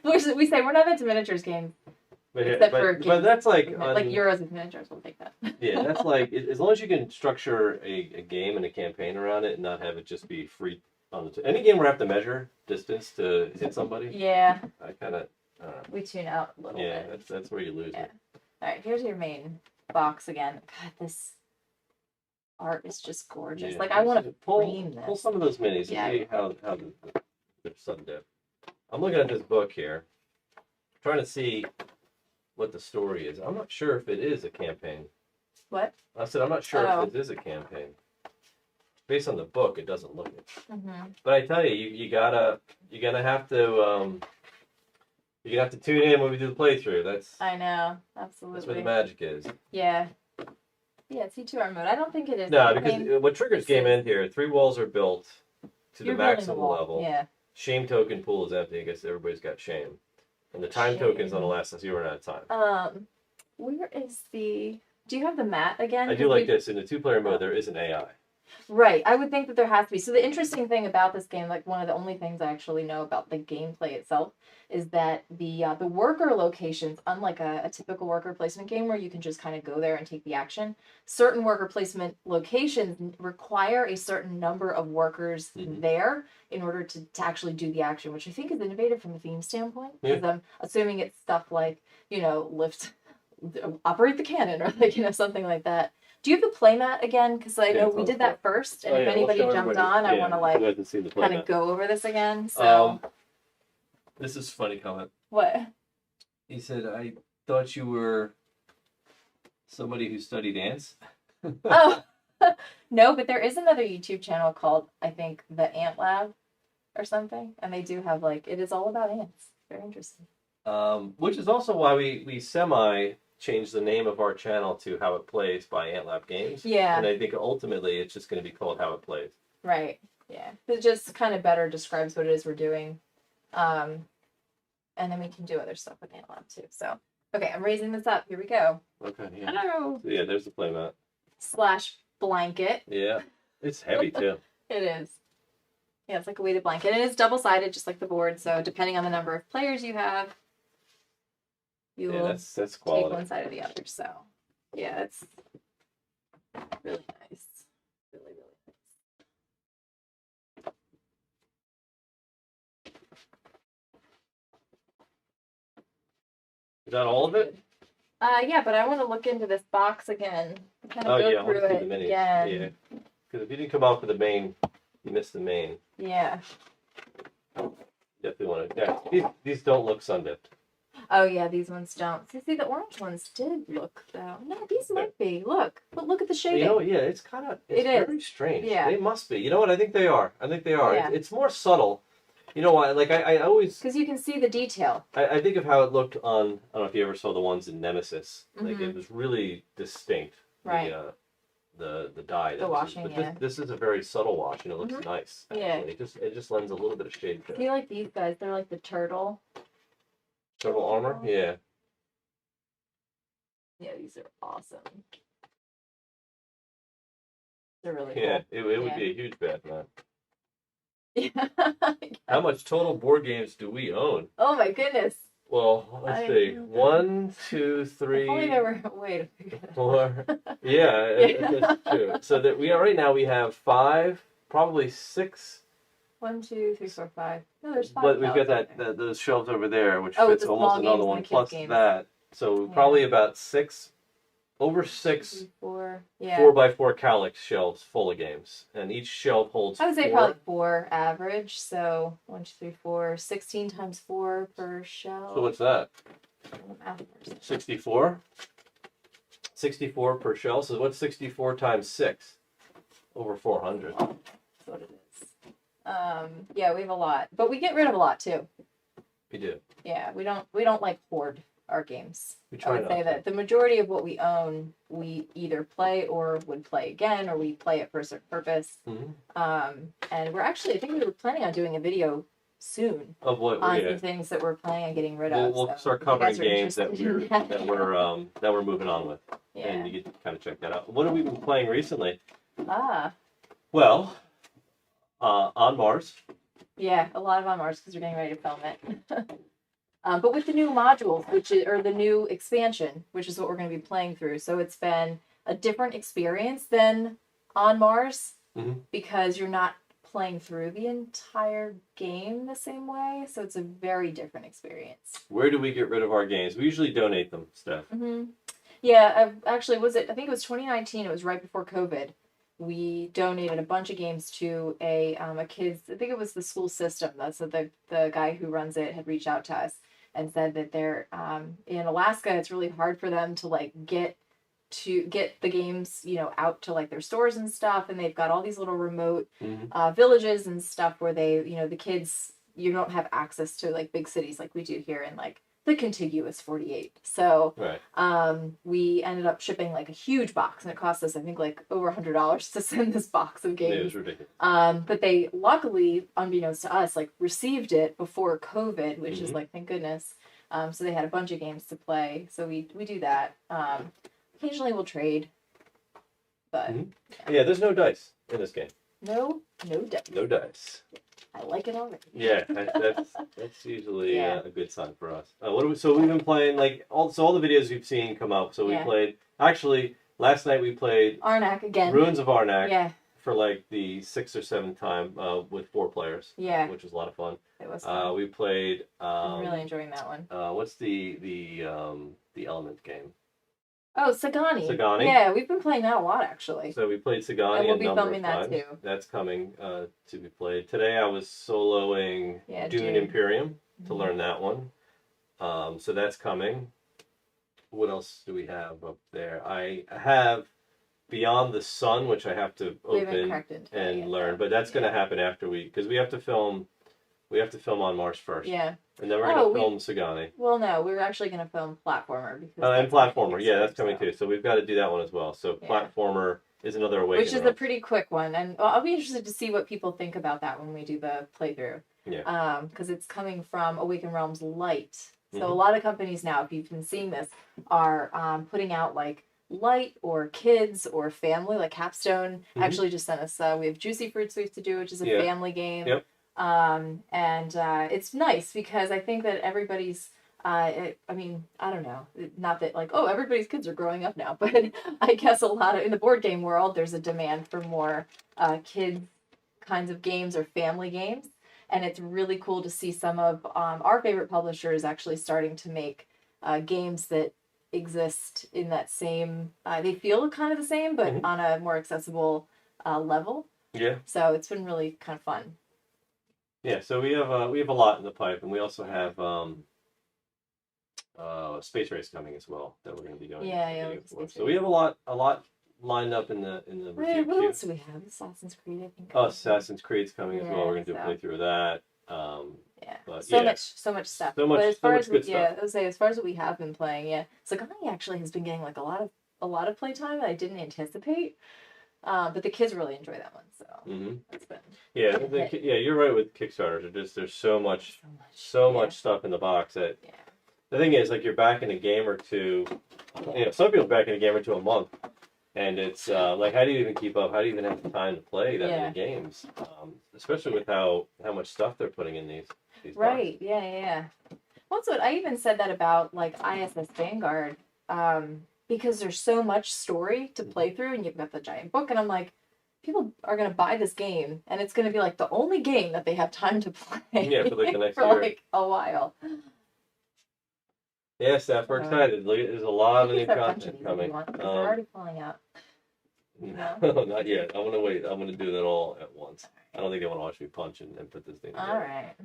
We say we're not into miniatures games. But that's like Euros with miniatures. We'll take that. Yeah, that's like as long as you can structure a game and a campaign around it and not have it just be free on the any game where I have to measure distance to hit somebody. Yeah. I kind of. We tune out a little bit. Yeah, that's where you lose it. All right, here's your main box again. God, this art is just gorgeous. Yeah, like I want to frame this. Pull some of those minis and see how they're sudden dip. I'm looking at this book here, trying to see what the story is. I'm not sure if it is a campaign. What? I said I'm not sure if it is a campaign. Based on the book, it doesn't look it. Mm-hmm. But I tell you, you're gonna have to tune in when we do the playthrough. I know, absolutely. That's where the magic is. Yeah. Yeah, it's C2R mode. I don't think it is. No, because what triggers game in here, 3 walls are built to the maximum level. Yeah. Shame token pool is empty. I guess everybody's got shame. And the time token's on the last as you run out of time. Where is the... Do you have the mat again? I do like this. In the 2-player mode, there is an AI. Right. I would think that there has to be. So the interesting thing about this game, like one of the only things I actually know about the gameplay itself, is that the worker locations, unlike a typical worker placement game where you can just kind of go there and take the action, certain worker placement locations require a certain number of workers there in order to actually do the action, which I think is innovative from a theme standpoint. Because I'm assuming it's stuff like, operate the cannon or something like that. Do you have the playmat again? Because I know we did that first, and if anybody jumped on, I want to kind of go over this again. So this is a funny comment. What? He said, "I thought you were somebody who studied ants." Oh, no, but there is another YouTube channel called, I think, The Ant Lab or something, and they do have it is all about ants. Very interesting. Which is also why we changed the name of our channel to How It Plays by Ant Lab Games. Yeah. And I think ultimately it's just going to be called How It Plays. Right. Yeah. It just kind of better describes what it is we're doing. And then we can do other stuff with Ant Lab too. So, okay, I'm raising this up. Here we go. Okay. Yeah. Hello. So, yeah, there's the playmat. / blanket. Yeah. It's heavy too. It is. Yeah, it's like a weighted blanket. And it's double-sided, just like the board. So depending on the number of players you have, you will that's take quality. one side or the other. So, yeah, it's really nice. Really, really nice. Is that all of it? Yeah, but I want to look into this box again. Kind of go through it again. Yeah. Because if you didn't come off with the main, you missed the main. Yeah. Definitely want to. Yeah, these don't look sun-dipped. Oh yeah, these ones don't. See, the orange ones did look though. No, these might be. Look at the shading. Yeah, it's kind of very strange. Yeah, they must be. You know what? I think they are. Yeah. It's more subtle. You know why? Like I always. Because you can see the detail. I think of how it looked on. I don't know if you ever saw the ones in Nemesis. Like it was really distinct. Right. The dye. The washing. But this is a very subtle wash, and it looks nice. Actually. Yeah. It just lends a little bit of shade to it. See, like these guys, they're like the turtle. Turtle armor? Yeah. Yeah, these are awesome. They're really cool. Yeah, it would be a huge bet, man. Yeah. How much total board games do we own? Oh my goodness. Well, let's see. 1, 2, 3. Only there were. Wait. 4. Yeah, that's true. So that right now we have 5, probably 6. 1, 2, 3, 4, 5. No, there's 5. But we've got those shelves over there, which fits almost another one plus that. So probably about 6, over 6 2, 4, 4x4 Calyx shelves full of games, and each shelf holds. I would say probably 4 average. So 1, 2, 3, 4, 16 times 4 per shelf. So what's that? 64. 64 per shelf. So what's 64 times 6? Over 400. That's what it is. Yeah, we have a lot, but we get rid of a lot too. We do. Yeah, we don't like hoard our games. We try I would say that the majority of what we own, we either play or would play again, or we play it for a certain purpose. Mm-hmm. And we're actually, I think we were planning on doing a video soon of what on some things that we're planning on getting rid of. We'll start covering games that we're moving on with, and you can kind of check that out. What have we been playing recently? Well, On Mars. Yeah, a lot of on Mars because we're getting ready to film it. But with the new modules, or the new expansion, which is what we're going to be playing through. So it's been a different experience than on Mars because you're not playing through the entire game the same way. So it's a very different experience. Where do we get rid of our games? We usually donate them, Steph. Yeah, I think it was 2019. It was right before COVID. We donated a bunch of games to a kids. I think it was the school system. That's the guy who runs it had reached out to us and said that they're in Alaska. It's really hard for them to like get the games out to like their stores and stuff. And they've got all these little remote villages and stuff where they the kids, you don't have access to like big cities like we do here in like the contiguous 48. So we ended up shipping like a huge box, and it cost us I think like over $100 to send this box of games. It was ridiculous. But they luckily, unbeknownst to us, like received it before COVID, which is like thank goodness. So they had a bunch of games to play. So we do that. Occasionally we'll trade, but yeah, there's no dice in this game. No dice. No dice. I like it already. Yeah, that's usually a good sign for us. So we've been playing like all the videos you've seen come up. So we played last night we played Arnak again. Ruins of Arnak. Yeah. For like the 6th or 7th time with 4 players. Yeah. Which was a lot of fun. It was fun. We played. I'm really enjoying that one. What's the element game? Oh, Sagani. Sagani. Yeah, we've been playing that a lot actually. So we played Sagani and we'll a be number filming of times. that too. That's coming to be played. Today I was soloing Dune Imperium to learn that one. So that's coming. What else do we have up there? I have Beyond the Sun, which I have to open and learn, but that's going to happen after because we have to film. We have to film on Mars first. Yeah. And then we're going to film Sagani. Well, no, we're actually going to film Platformer. And Platformer, that's coming too. So we've got to do that one as well. So Platformer is another Awakwn Realms. Which is a pretty quick one. And I'll be interested to see what people think about that when we do the playthrough. Yeah. Because it's coming from Awakwn Realms Light. So a lot of companies now, if you've been seeing this, are putting out like light or kids or family. Like Capstone actually just sent us, we have Juicy Fruits we have to do, which is a family game. Yep. And it's nice because I think that everybody's I don't know, not that like everybody's kids are growing up now, but I guess a lot of in the board game world there's a demand for more kids kinds of games or family games, and it's really cool to see some of our favorite publishers actually starting to make games that exist in that same they feel kind of the same but on a more accessible level. So it's been really kind of fun. Yeah, so we have a lot in the pipe, and we also have Space Race coming as well that we're going to be doing. So we have a lot lined up in the review what else do we have? Assassin's Creed, I think. Assassin's Creed's coming as well. We're going to do a playthrough of that. So much stuff. So much good stuff. I would say as far as what we have been playing, Sagani actually has been getting like a lot of playtime that I didn't anticipate. But the kids really enjoy that one, so that's been you're right with Kickstarters. There's so much stuff in the box that the thing is like you're back in a game or two. Some people back in a game or two a month, and it's like how do you even keep up? How do you even have the time to play that many games? Especially with how much stuff they're putting in these right. boxes. Yeah. Well, so I even said that about like ISS Vanguard. Because there's so much story to play through, and you've got the giant book, and I'm like, people are going to buy this game, and it's going to be like the only game that they have time to play for like the next for year. Like a while. Yeah, Steph, we're excited. There's a lot of new content coming. They're already falling out. No, not yet. I want to wait. I want to do that all at once. I don't think they want to watch me punch and put this thing together. All right.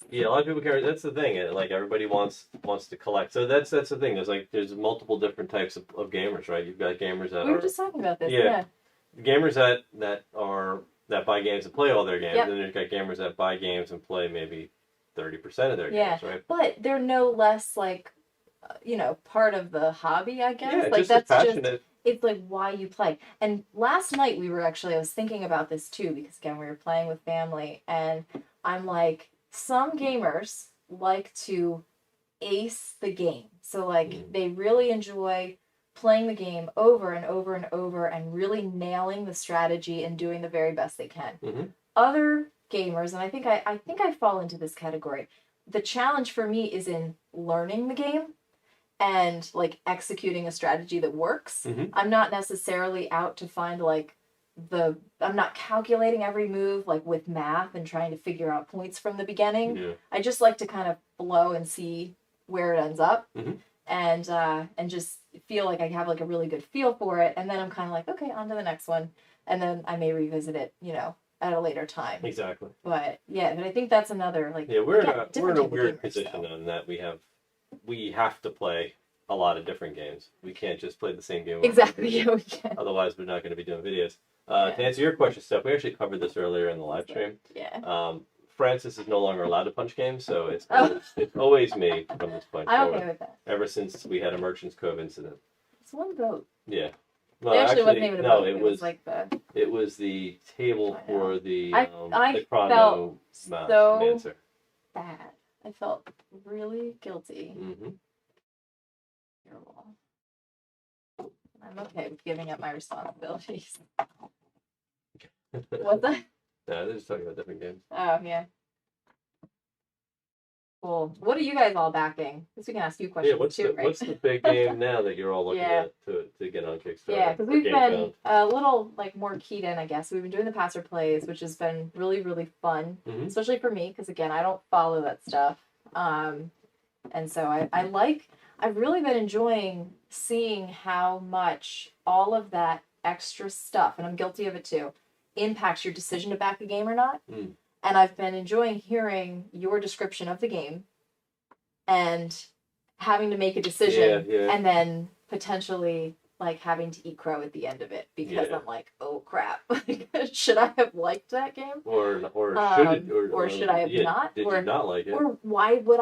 Yeah, a lot of people care. That's the thing. Like everybody wants to collect. So that's the thing. There's multiple different types of gamers, right? You've got gamers that we were just talking about this. Gamers that buy games and play all their games, and then you've got gamers that buy games and play maybe 30% of their games, right? But they're no less like, part of the hobby, I guess. Yeah, like just passionate. It's like why you play. And last night I was thinking about this too, because again, we were playing with family, and I'm like, some gamers like to ace the game. So like they really enjoy playing the game over and over and over and really nailing the strategy and doing the very best they can. Mm-hmm. Other gamers, and I think I fall into this category. The challenge for me is in learning the game and like executing a strategy that works. Mm-hmm. I'm not necessarily out to find like I'm not calculating every move like with math and trying to figure out points from the beginning. Yeah. I just like to kind of flow and see where it ends up. Mm-hmm. And just feel like I have like a really good feel for it, and then I'm kind of like, okay, on to the next one, and then I may revisit it, at a later time. Exactly. But I think that's another like we're in a weird position in that we have to play a lot of different games. We can't just play the same game. Exactly. Yeah, we can. Otherwise, we're not going to be doing videos. To answer your question, Steph, we actually covered this earlier in the live stream. Yeah. Francis is no longer allowed to punch games, so it's always me from this point forward. I'm okay with that. Ever since we had a Merchants Cove incident. It's one vote. Yeah. Well, actually wasn't even a vote. It was like it was the table for the I Chrono felt so Mancer. bad. I felt really guilty. Mm-hmm. Terrible. I'm okay with giving up my responsibilities. What's that? No, they're just talking about different games. Oh, yeah. Cool. What are you guys all backing? Because we can ask you questions too, right? What's the big game now that you're all looking at to get on Kickstarter? Yeah, because we've been a little more keyed in, I guess. We've been doing the passer plays, which has been really, really fun, especially for me, because again, I don't follow that stuff. And so I've really been enjoying seeing how much all of that extra stuff, and I'm guilty of it too, impacts your decision to back a game or not. And I've been enjoying hearing your description of the game and having to make a decision and then potentially having to eat crow at the end of it because I'm like, oh crap, should I have liked that game? Or should I have not? Did you not like it? Or why would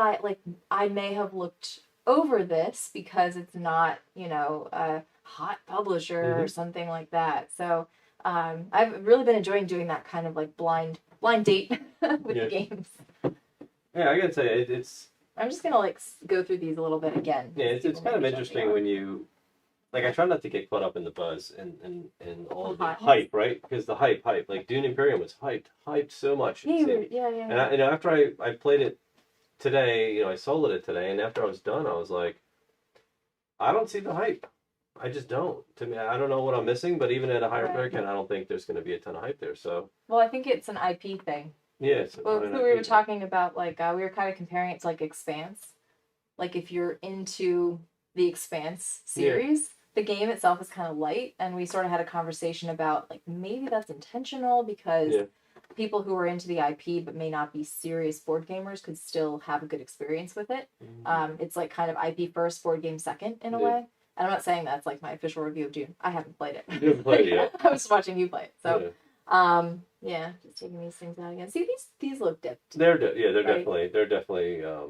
I may have looked over this because it's not, a hot publisher or something like that. So I've really been enjoying doing that kind of blind date with the games. Yeah, I gotta say it's. I'm just gonna go through these a little bit again. Yeah, it's kind of interesting when you, I try not to get caught up in the buzz and all the hype, right? Because the hype, like Dune Imperium was hyped so much. Yeah. And after I played it today, I soloed it today, and after I was done, I was like, I don't see the hype. I just don't. To me, I don't know what I'm missing, but even at a higher player count, I don't think there's going to be a ton of hype there. So. Well, I think it's an IP thing. Yeah. Well, we were talking about we were kind of comparing it to Expanse. If you're into the Expanse series, the game itself is kind of light, and we sort of had a conversation about maybe that's intentional because people who are into the IP but may not be serious board gamers could still have a good experience with it. It's kind of IP first, board game second in a way. And I'm not saying that's my official review of Dune. I haven't played it. You haven't played it yet. I was watching you play it. So, just taking these things out again. See, these look dipped. They're definitely dipped.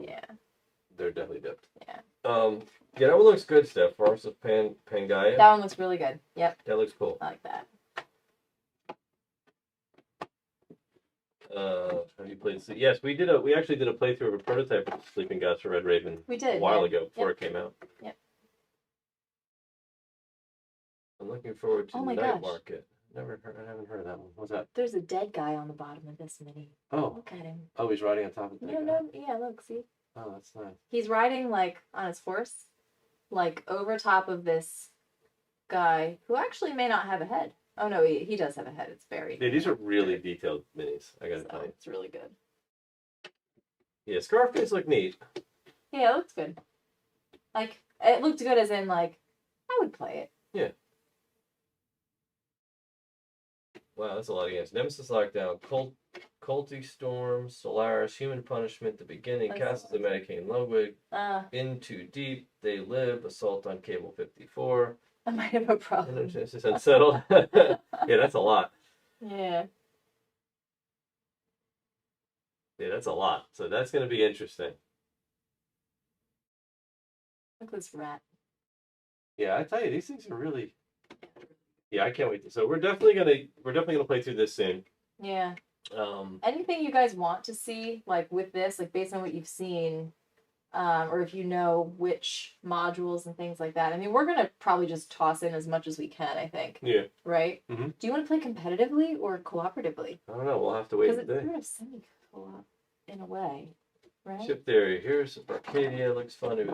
Yeah. That one looks good, Steph. Forest of Pangaea. That one looks really good. Yep. That looks cool. I like that. Have you played? Yes, we actually did a playthrough of a prototype of Sleeping Gods for Red Raven. We did a while ago before it came out. Yep. I'm looking forward to Night Market. I haven't heard of that one. What's that? There's a dead guy on the bottom of this mini. Oh. Look at him. Oh, he's riding on top of the Yeah, look, see? Oh, that's nice. He's riding, on his horse, over top of this guy, who actually may not have a head. Oh, no, he does have a head. It's buried. Yeah, these are really detailed minis, I gotta tell you. It's really good. Yeah, Scarface look neat. Yeah, it looks good. It looked good as in, I would play it. Yeah. Wow, that's a lot of games. Nemesis Lockdown, Culty Storm, Solaris, Human Punishment, The Beginning, Castles of Medicaid, Ludwig, In Too Deep, They Live, Assault on Cable 54. I might have a problem. It's just Unsettled. Yeah, that's a lot. Yeah. Yeah, that's a lot. So that's going to be interesting. Look at this rat. Yeah, I tell you, these things are really. Yeah, I can't wait. So we're definitely gonna play through this soon. Yeah. Anything you guys want to see, with this, based on what you've seen, or if you know which modules and things like that. I mean, we're going to probably just toss in as much as we can, I think. Yeah. Right? Mm-hmm. Do you want to play competitively or cooperatively? I don't know. We'll have to wait. Because it's sort of semi-co-op in a way. Right? Ship theory. Here's Barcadia. Looks fun if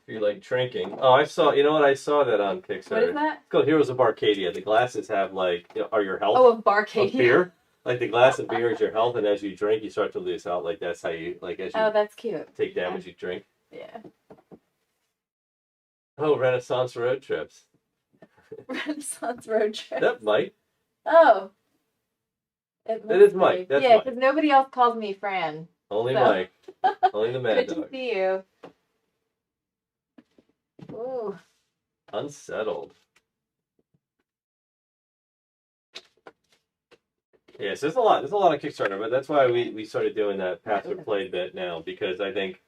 you like drinking. Oh, I saw. You know what? I saw that on Kickstarter. What is that? It's called Heroes of Barcadia. The glasses have are your health. Oh, of Barcadia. Of beer. Like the glass of beer is your health, and as you drink, you start to lose health. Like that's how you as you. Oh, that's cute. Take damage, you drink. Yeah. Oh, Renaissance road trips. Renaissance road trips. That Mike. Oh. It is Mike. That's Mike. Because nobody else calls me Fran. Only Mike. Only the mad Good dog. to see you. Ooh. Unsettled. Yes, there's a lot. There's a lot of Kickstarter, but that's why we started doing that passive play bit now, because I think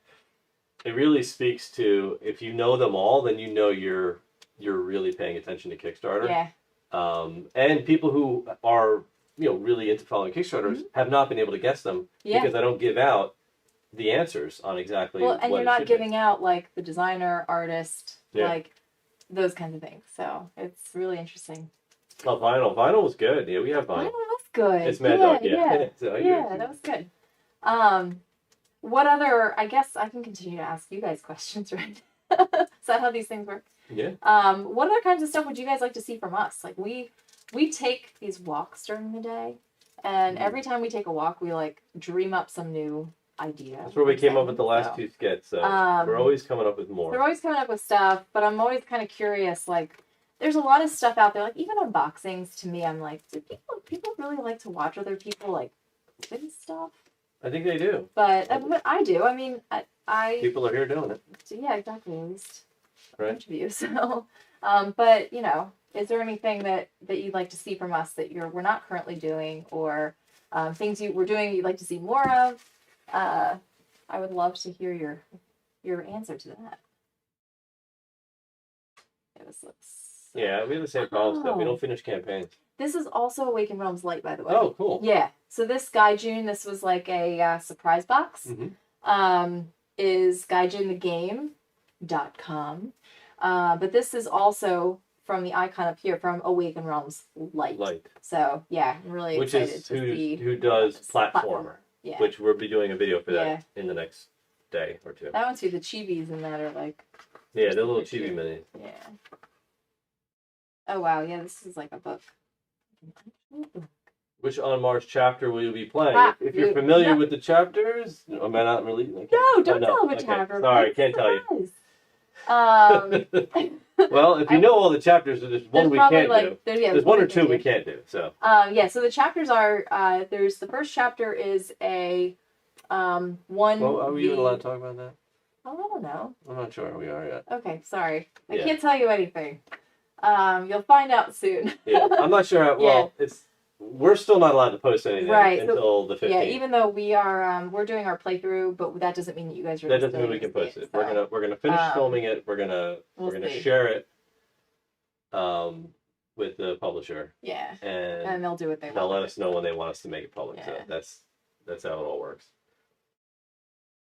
it really speaks to, if you know them all, then you know you're really paying attention to Kickstarter. Yeah. And people who are really into following Kickstarters have not been able to guess them because I don't give out the answers on exactly and what you're not giving out like the designer, artist, like those kinds of things. So it's really interesting. Oh, vinyl was good. Yeah, we have vinyl. Vinyl was good. It's Mad Dog. Yeah, So that was good. What other? I guess I can continue to ask you guys questions, right? Is that how these things work? Yeah. What other kinds of stuff would you guys like to see from us? Like we take these walks during the day, and every time we take a walk, we like dream up some new idea. That's where we came up with the last two skits. So we're always coming up with more. We're always coming up with stuff, but I'm always kind of curious. Like, there's a lot of stuff out there. Like even unboxings, to me, I'm like, do people really like to watch other people like open stuff? I think they do. But I do. I mean, I people are here doing it. Yeah, exactly. At least a right. bunch of you. So, but is there anything that you'd like to see from us that we're not currently doing, or things we're doing you'd like to see more of? I would love to hear your answer to that. Yeah, we have the same problem stuff. We don't finish campaigns. This is also Awakwn Realms Light, by the way. Oh, cool. Yeah. So this Gaijin, this was like a surprise box. Mm-hmm. Is gaijinthegame.com. But this is also from the icon up here from Awakwn Realms Light. So yeah, I'm really excited to see who does platformer. Yeah. Which we'll be doing a video for that in the next day or two. That one too. The chibis in that are like. Yeah, they're little chibi minis. Yeah. Oh wow! Yeah, this is like a book. Which On Mars chapter will you be playing? If you're familiar with the chapters, am I not really? No, don't tell them a chapter. Sorry, I can't tell you. Well, if you know all the chapters, there's one we can't do. There's one or two we can't do. So. So the chapters are there's the first chapter is a one. Well, are we even allowed to talk about that? Oh, I don't know. I'm not sure we are yet. Okay, sorry. I can't tell you anything. You'll find out soon. Yeah, I'm not sure how. We're still not allowed to post anything until the 15th. Yeah, even though we are we're doing our playthrough, but that doesn't mean that you guys are. That doesn't mean we can post it. So. We're gonna finish filming it. We're gonna share it with the publisher. Yeah. And they'll do what they want. They'll let us know when they want us to make it public. So that's how it all works.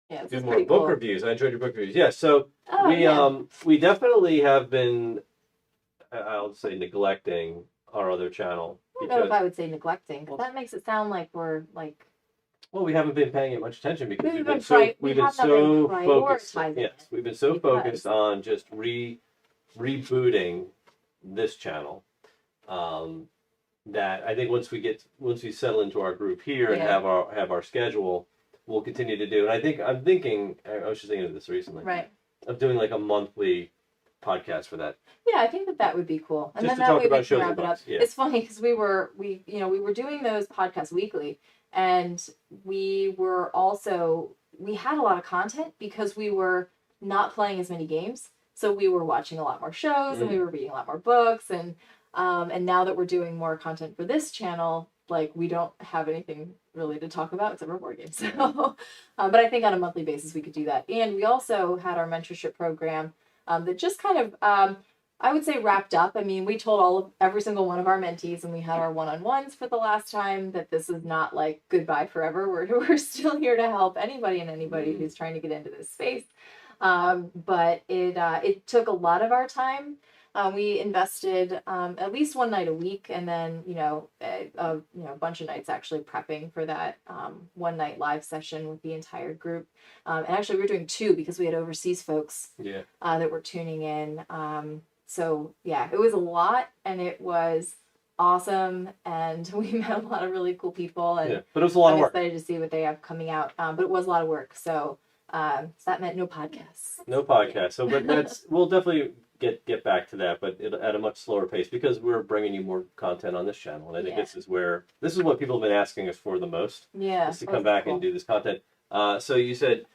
Yeah, do more book reviews. I enjoyed your book reviews. Yeah, so we definitely have been, I'll say, neglecting our other channel. I don't know if I would say neglecting, because that makes it sound like we're like. Well, we haven't been paying it much attention because we've been so focused. Yes, we've been so focused on just rebooting this channel that I think once we settle into our group here and have our schedule, we'll continue to do. And I was just thinking of this recently, right? Of doing like a monthly podcast for that. Yeah, I think that would be cool. And just then to that talk way about we shows can wrap it up. Yeah. It's funny because we were doing those podcasts weekly, and we had a lot of content because we were not playing as many games. So we were watching a lot more shows and we were reading a lot more books, and now that we're doing more content for this channel, like we don't have anything really to talk about except for board games. So, but I think on a monthly basis we could do that. And we also had our mentorship program that just kind of I would say wrapped up. I mean, we told every single one of our mentees, and we had our one-on-ones for the last time, that this is not like goodbye forever. We're still here to help anybody who's trying to get into this space. But it took a lot of our time. We invested at least one night a week, and then a bunch of nights actually prepping for that one night live session with the entire group. And actually, we were doing two because we had overseas folks that were tuning in. So yeah, it was a lot, and it was awesome, and we met a lot of really cool people. And but it was a lot of work. I'm excited to see what they have coming out. But it was a lot of work. So that meant no podcasts. No podcasts. So, but we'll definitely get back to that, but at a much slower pace because we're bringing you more content on this channel, and I think this is what people have been asking us for the most. Yeah, is to come back and do this content. So you said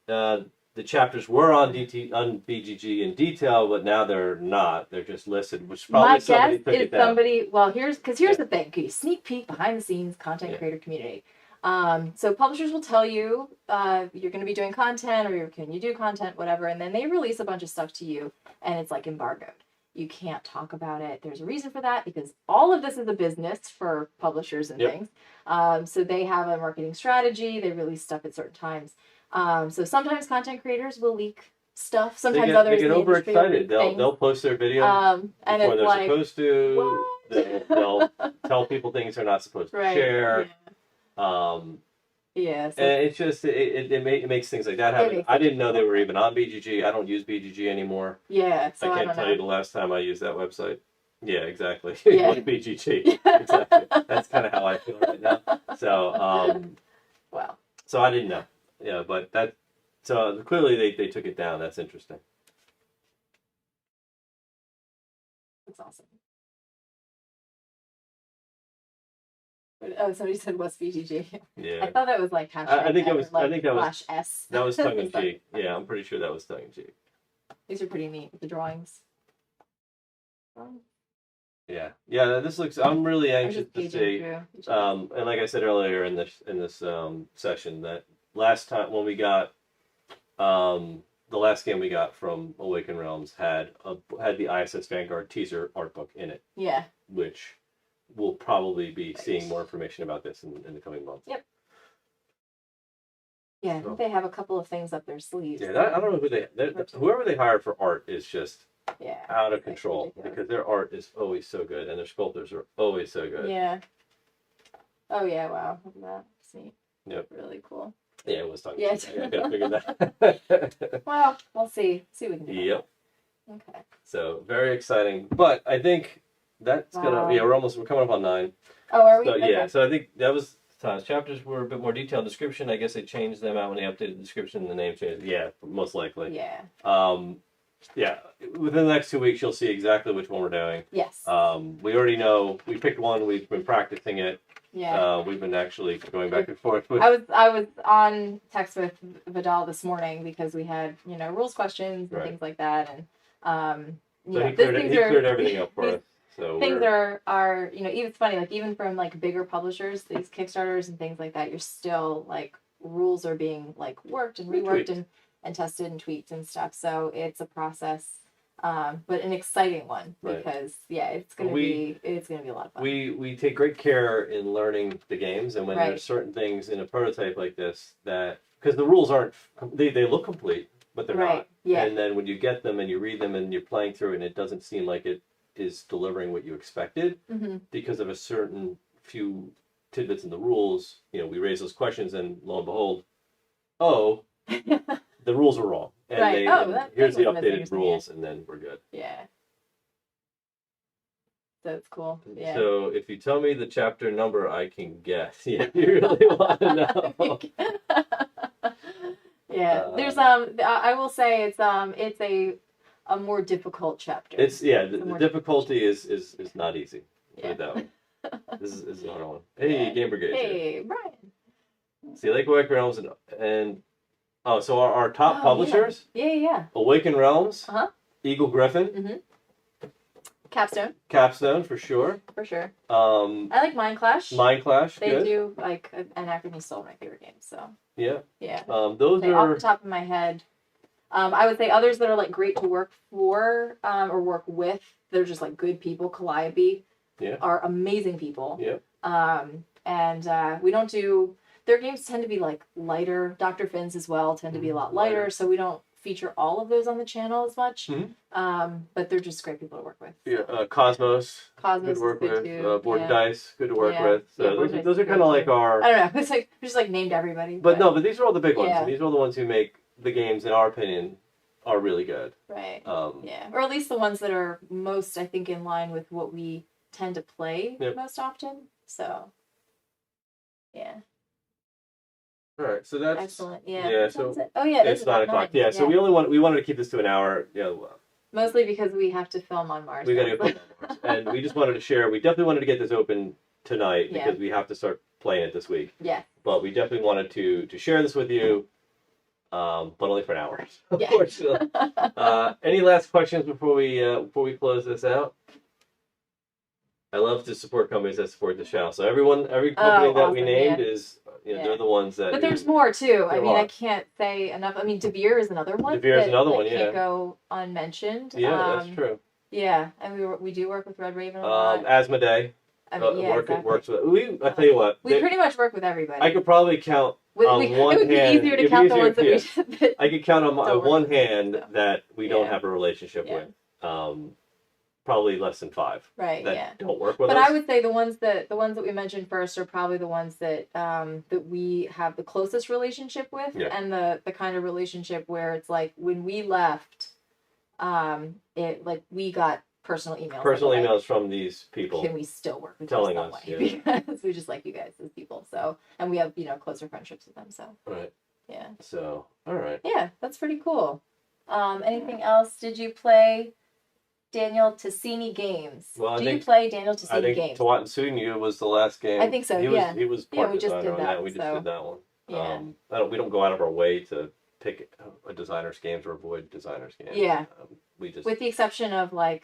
the chapters were on BGG in detail, but now they're not. They're just listed, which probably somebody took it down. Well, here's the thing. Okay, sneak peek behind the scenes content creator community. So publishers will tell you you're going to be doing content, or can you do content, whatever, and then they release a bunch of stuff to you, and it's like embargoed. You can't talk about it. There's a reason for that, because all of this is a business for publishers and things. So they have a marketing strategy. They release stuff at certain times. So sometimes content creaters will leak stuff. Sometimes others they get overexcited. They'll post their video and before they're like, supposed to. They'll tell people things they're not supposed to share. So and it's just it makes things like that happen. I didn't know they were even on BGG. I don't use BGG anymore. So I can't tell you the last time I used that website. Yeah, exactly. Like BGG. Exactly. That's kind of how I feel right now. So wow. So I didn't know. Yeah, but so clearly they took it down. That's interesting. That's awesome. Oh, somebody said what's BGG? Yeah. I thought that was like hashtag. I think that was /S. That was tongue in cheek. Yeah, I'm pretty sure that was tongue in cheek. These are pretty neat with the drawings. Yeah. This looks. I'm really anxious to see. And like I said earlier in this session, that last time when we got the last game we got from Awakwn Realms had the ISS Vanguard teaser art book in it. Yeah. Which we'll probably be seeing more information about this in the coming months. Yep. Yeah, I think they have a couple of things up their sleeves. Yeah, I don't know whoever they hired for art is just out of control, because their art is always so good and their sculptors are always so good. Yeah. Oh yeah! Wow, look at that. That's neat. Yep. Really cool. Yeah, it was talking. Yeah, I gotta figure that. Well, we'll see. See what we can do. Yep. Okay. So very exciting, but I think that's gonna. Yeah, we're coming up on 9. Oh, are we? So, yeah. So I think that was times. Chapters were a bit more detailed description. I guess they changed them out when they updated the description and the name changed. Yeah, most likely. Yeah. Yeah. Within the next 2 weeks, you'll see exactly which one we're doing. Yes. We already know. We picked one. We've been practicing it. Yeah. We've been actually going back and forth. I was on text with Vidal this morning because we had rules questions and things like that, and so he cleared everything up for us. So things are it's funny, like even from like bigger publishers, these Kickstarters and things like that, you're still like rules are being like worked and reworked and tested and tweaked and stuff. So it's a process, but an exciting one because it's gonna be a lot of fun. We take great care in learning the games, and when there's certain things in a prototype like this that because the rules aren't they look complete, but they're not. Yeah. And then when you get them and you read them and you're playing through and it doesn't seem like it is delivering what you expected because of a certain few tidbits in the rules, we raise those questions and lo and behold, the rules are wrong. And here's the updated rules and then we're good. Yeah. That's cool. Yeah. So if you tell me the chapter number, I can guess. Yeah, you really want to know. Yeah. There's I will say it's a more difficult chapter. The difficulty is not easy. Put it that way. This is another one. Hey, Game Brigade. Hey, Brian. See, like Awakwn Realms and so our top publishers. Yeah. Awakwn Realms. Eagle Griffin. Capstone for sure. I like Mind Clash. They do like and Acme still my favorite game. So. Yeah. Those are off the top of my head. I would say others that are like great to work for or work with. They're just like good people. Calliope are amazing people. And we don't do their games tend to be like lighter. Dr. Finn's as well tend to be a lot lighter. So we don't feature all of those on the channel as much. But they're just great people to work with. So. Yeah, Cosmos good to work with. Board Dice, good to work with. So those are kind of like our. I don't know. It's like we just like named everybody. But these are all the big ones. And these are the ones who make the games, in our opinion, are really good. Right. Or at least the ones that are most, I think, in line with what we tend to play most often. So. Yeah. All right, so that's excellent. Yeah. Yeah. So it's 9 o'clock. Yeah. So we wanted to keep this to an hour. Yeah. Mostly because we have to film on Mars. We got to film on Mars, and we just wanted to share. We definitely wanted to get this open tonight because we have to start playing it this week. Yeah. But we definitely wanted to share this with you, but only for an hour, unfortunately. Any last questions before we close this out? I love to support companies that support the channel. So every company that we named is, they're the ones that. But there's more too. I mean, I can't say enough. I mean, DeVere is another one. DeVere is another one. Can't go unmentioned. Yeah, that's true. Yeah, and we do work with Red Raven a lot. Asmodee. I mean, works with. I tell you what. We pretty much work with everybody. I could probably count on one hand. It would be easier to count the ones that we. I could count on one hand that we don't have a relationship with. Probably less than 5 that don't work with us. But I would say the ones that we mentioned first are probably the ones that that we have the closest relationship with, and the kind of relationship where it's like when we left, we got personal emails from these people. Can we still work with telling us us because we just like you guys as people. So, and we have closer friendships with them. So yeah. So all right. Yeah, that's pretty cool. Anything else? Did you play Daniel Tassini games? Well, you play Daniel Tassini games? Tawat and Sunya was the last game. I think so. He was part designer on that. We just did that one. Yeah. We don't go out of our way to pick a designer's games or avoid designer's games. Yeah. We just, with the exception of I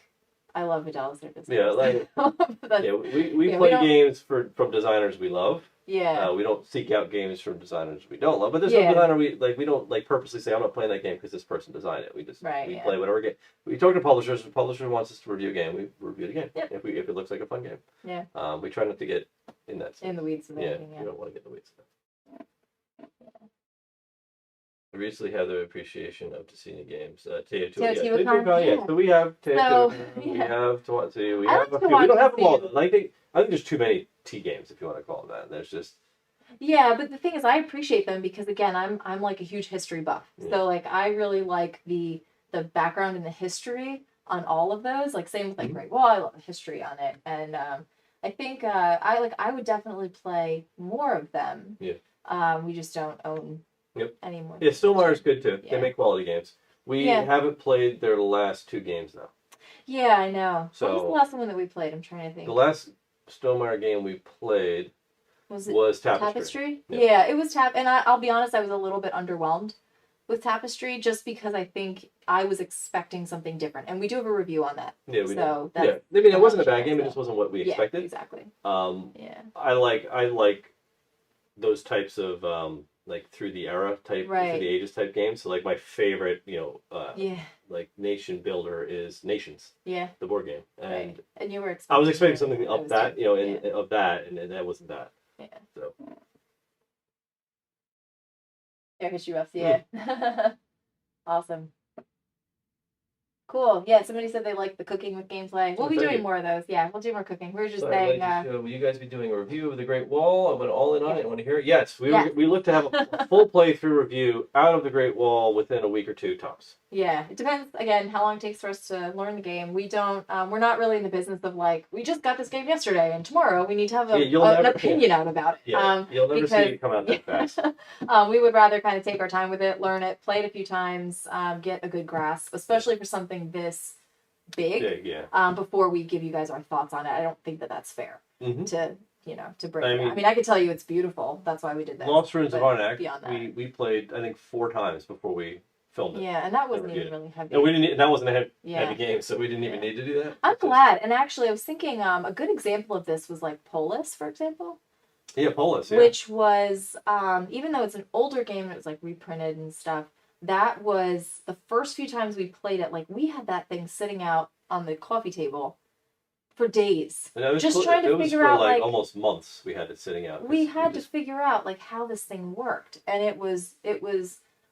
love Vidal's their design. Yeah, we play games from designers we love. Yeah. We don't seek out games from designers we don't love. But there's no designer we don't purposely say I'm not playing that game because this person designed it. We just play whatever game. We talk to publishers. If a publisher wants us to review a game, we review the game. Yep. If it looks like a fun game. Yeah. We try not to get in that sense. In the weeds of anything. We don't want to get in the weeds. I recently had the appreciation of Tassini games. So we have we have Tawatsu. We have a few. We don't have them all. I think there's too many T games if you want to call them that. There's just. Yeah, but the thing is, I appreciate them because again, I'm like a huge history buff. So I really like the background and the history on all of those. Same with Great Wall. I love the history on it, and I think I would definitely play more of them. Yeah. We just don't own. Anymore. Yeah, Stillmeyer is good too. They make quality games. We haven't played their last 2 games though. Yeah, I know. So, what was the last one that we played? I'm trying to think. The last Stillmeyer game we played was Tapestry. Yeah, it was and I'll be honest, I was a little bit underwhelmed with Tapestry just because I think I was expecting something different, and we do have a review on that. Yeah, we do. I mean, it wasn't a bad game. It just wasn't what we expected. Exactly. I like those types of through the era type, through the ages type games. So my favorite, nation builder is Nations. Yeah. The board game. And you were I was expecting something of that, of that, and that wasn't that. Yeah. So. Air history buffs, yeah. Awesome. Cool. Yeah, somebody said they like the cooking with gameplay. We'll be doing more of those. Yeah, we'll do more cooking. We were just saying. Will you guys be doing a review of the Great Wall? I went all in on it. I want to hear it. Yes, we look to have a full playthrough review out of the Great Wall within a week or 2 tops. Yeah, it depends again how long it takes for us to learn the game. We don't. We're not really in the business of we just got this game yesterday and tomorrow we need to have an opinion out about it. Yeah, you'll never see it come out that fast. We would rather kind of take our time with it, learn it, play it a few times, get a good grasp, especially for something this big. Before we give you guys our thoughts on it. I don't think that that's fair to bring. I mean, I could tell you it's beautiful. That's why we did that. Lost Ruins of Arnak. We played I think 4 times before we filmed it. Yeah, and that wasn't even really heavy. No, we didn't. That wasn't a heavy game, so we didn't even need to do that. I'm glad. And actually, I was thinking a good example of this was Polis, for example. Yeah, Polis. Yeah. Which was even though it's an older game, it was reprinted and stuff. That was the first few times we played it. We had that thing sitting out on the coffee table for days, just trying to figure out almost months. We had it sitting out. We had to figure out how this thing worked, and it was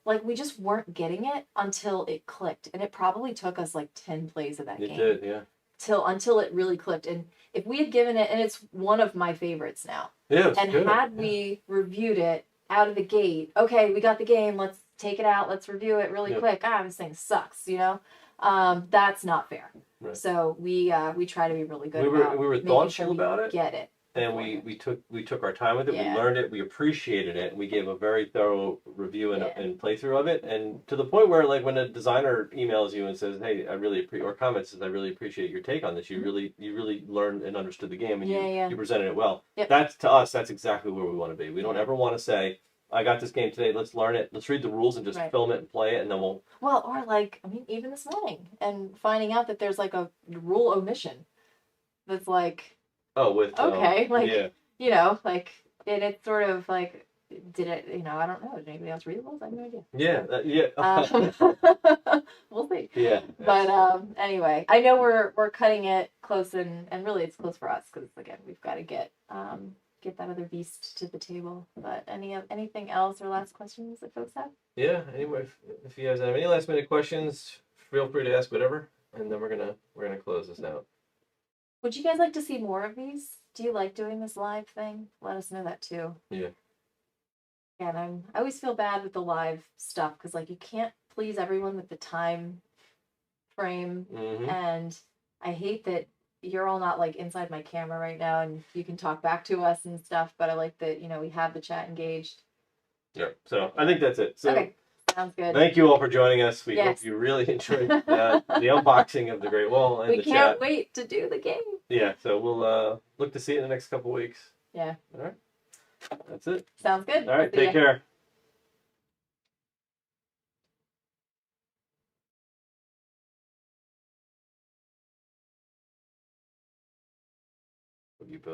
like we just weren't getting it until it clicked, and it probably took us like 10 plays of that game. It did, yeah. Until it really clicked. And if we had given it, and it's one of my favorites now. Yeah, it's and good. Had we reviewed it out of the gate, okay, we got the game, let's take it out, let's review it really quick. This thing sucks, you know? That's not fair. Right. So we try to be really good about we were thoughtful about it. Get it. And we took our time with it. We learned it. We appreciated it. And we gave a very thorough review and playthrough of it. And to the point where, like, when a designer emails you and says, "Hey, I really or comments says I really appreciate your take on this. You really learned and understood the game, and you presented it well." Yep. That's, to us, that's exactly where we want to be. We don't ever want to say, "I got this game today. Let's learn it. Let's read the rules and just film it and play it, and then we'll." Well, or like, I mean, even this morning, and finding out that there's like a rule omission. That's like. Oh, with okay, like you know, like it's sort of like, did it? You know, I don't know. Did anybody else read the rules? I have no idea. We'll see. Yeah. But anyway, I know we're cutting it close, and really it's close for us because again we've got to get that other beast to the table. But anything else or last questions that folks have? Yeah. Anyway, if you guys have any last minute questions, feel free to ask whatever, and then we're gonna close this out. Would you guys like to see more of these? Do you like doing this live thing? Let us know that too. Yeah. And I always feel bad with the live stuff because like you can't please everyone with the time frame, and I hate that you're all not like inside my camera right now and you can talk back to us and stuff. But I like that we have the chat engaged. Yeah. So I think that's it. So. Okay. Sounds good. Thank you all for joining us. We hope you really enjoyed the unboxing of the Great Wall and the chat. We can't wait to do the game. Yeah, so we'll look to see it in the next couple weeks. Yeah. All right. That's it. Sounds good. All right, take care.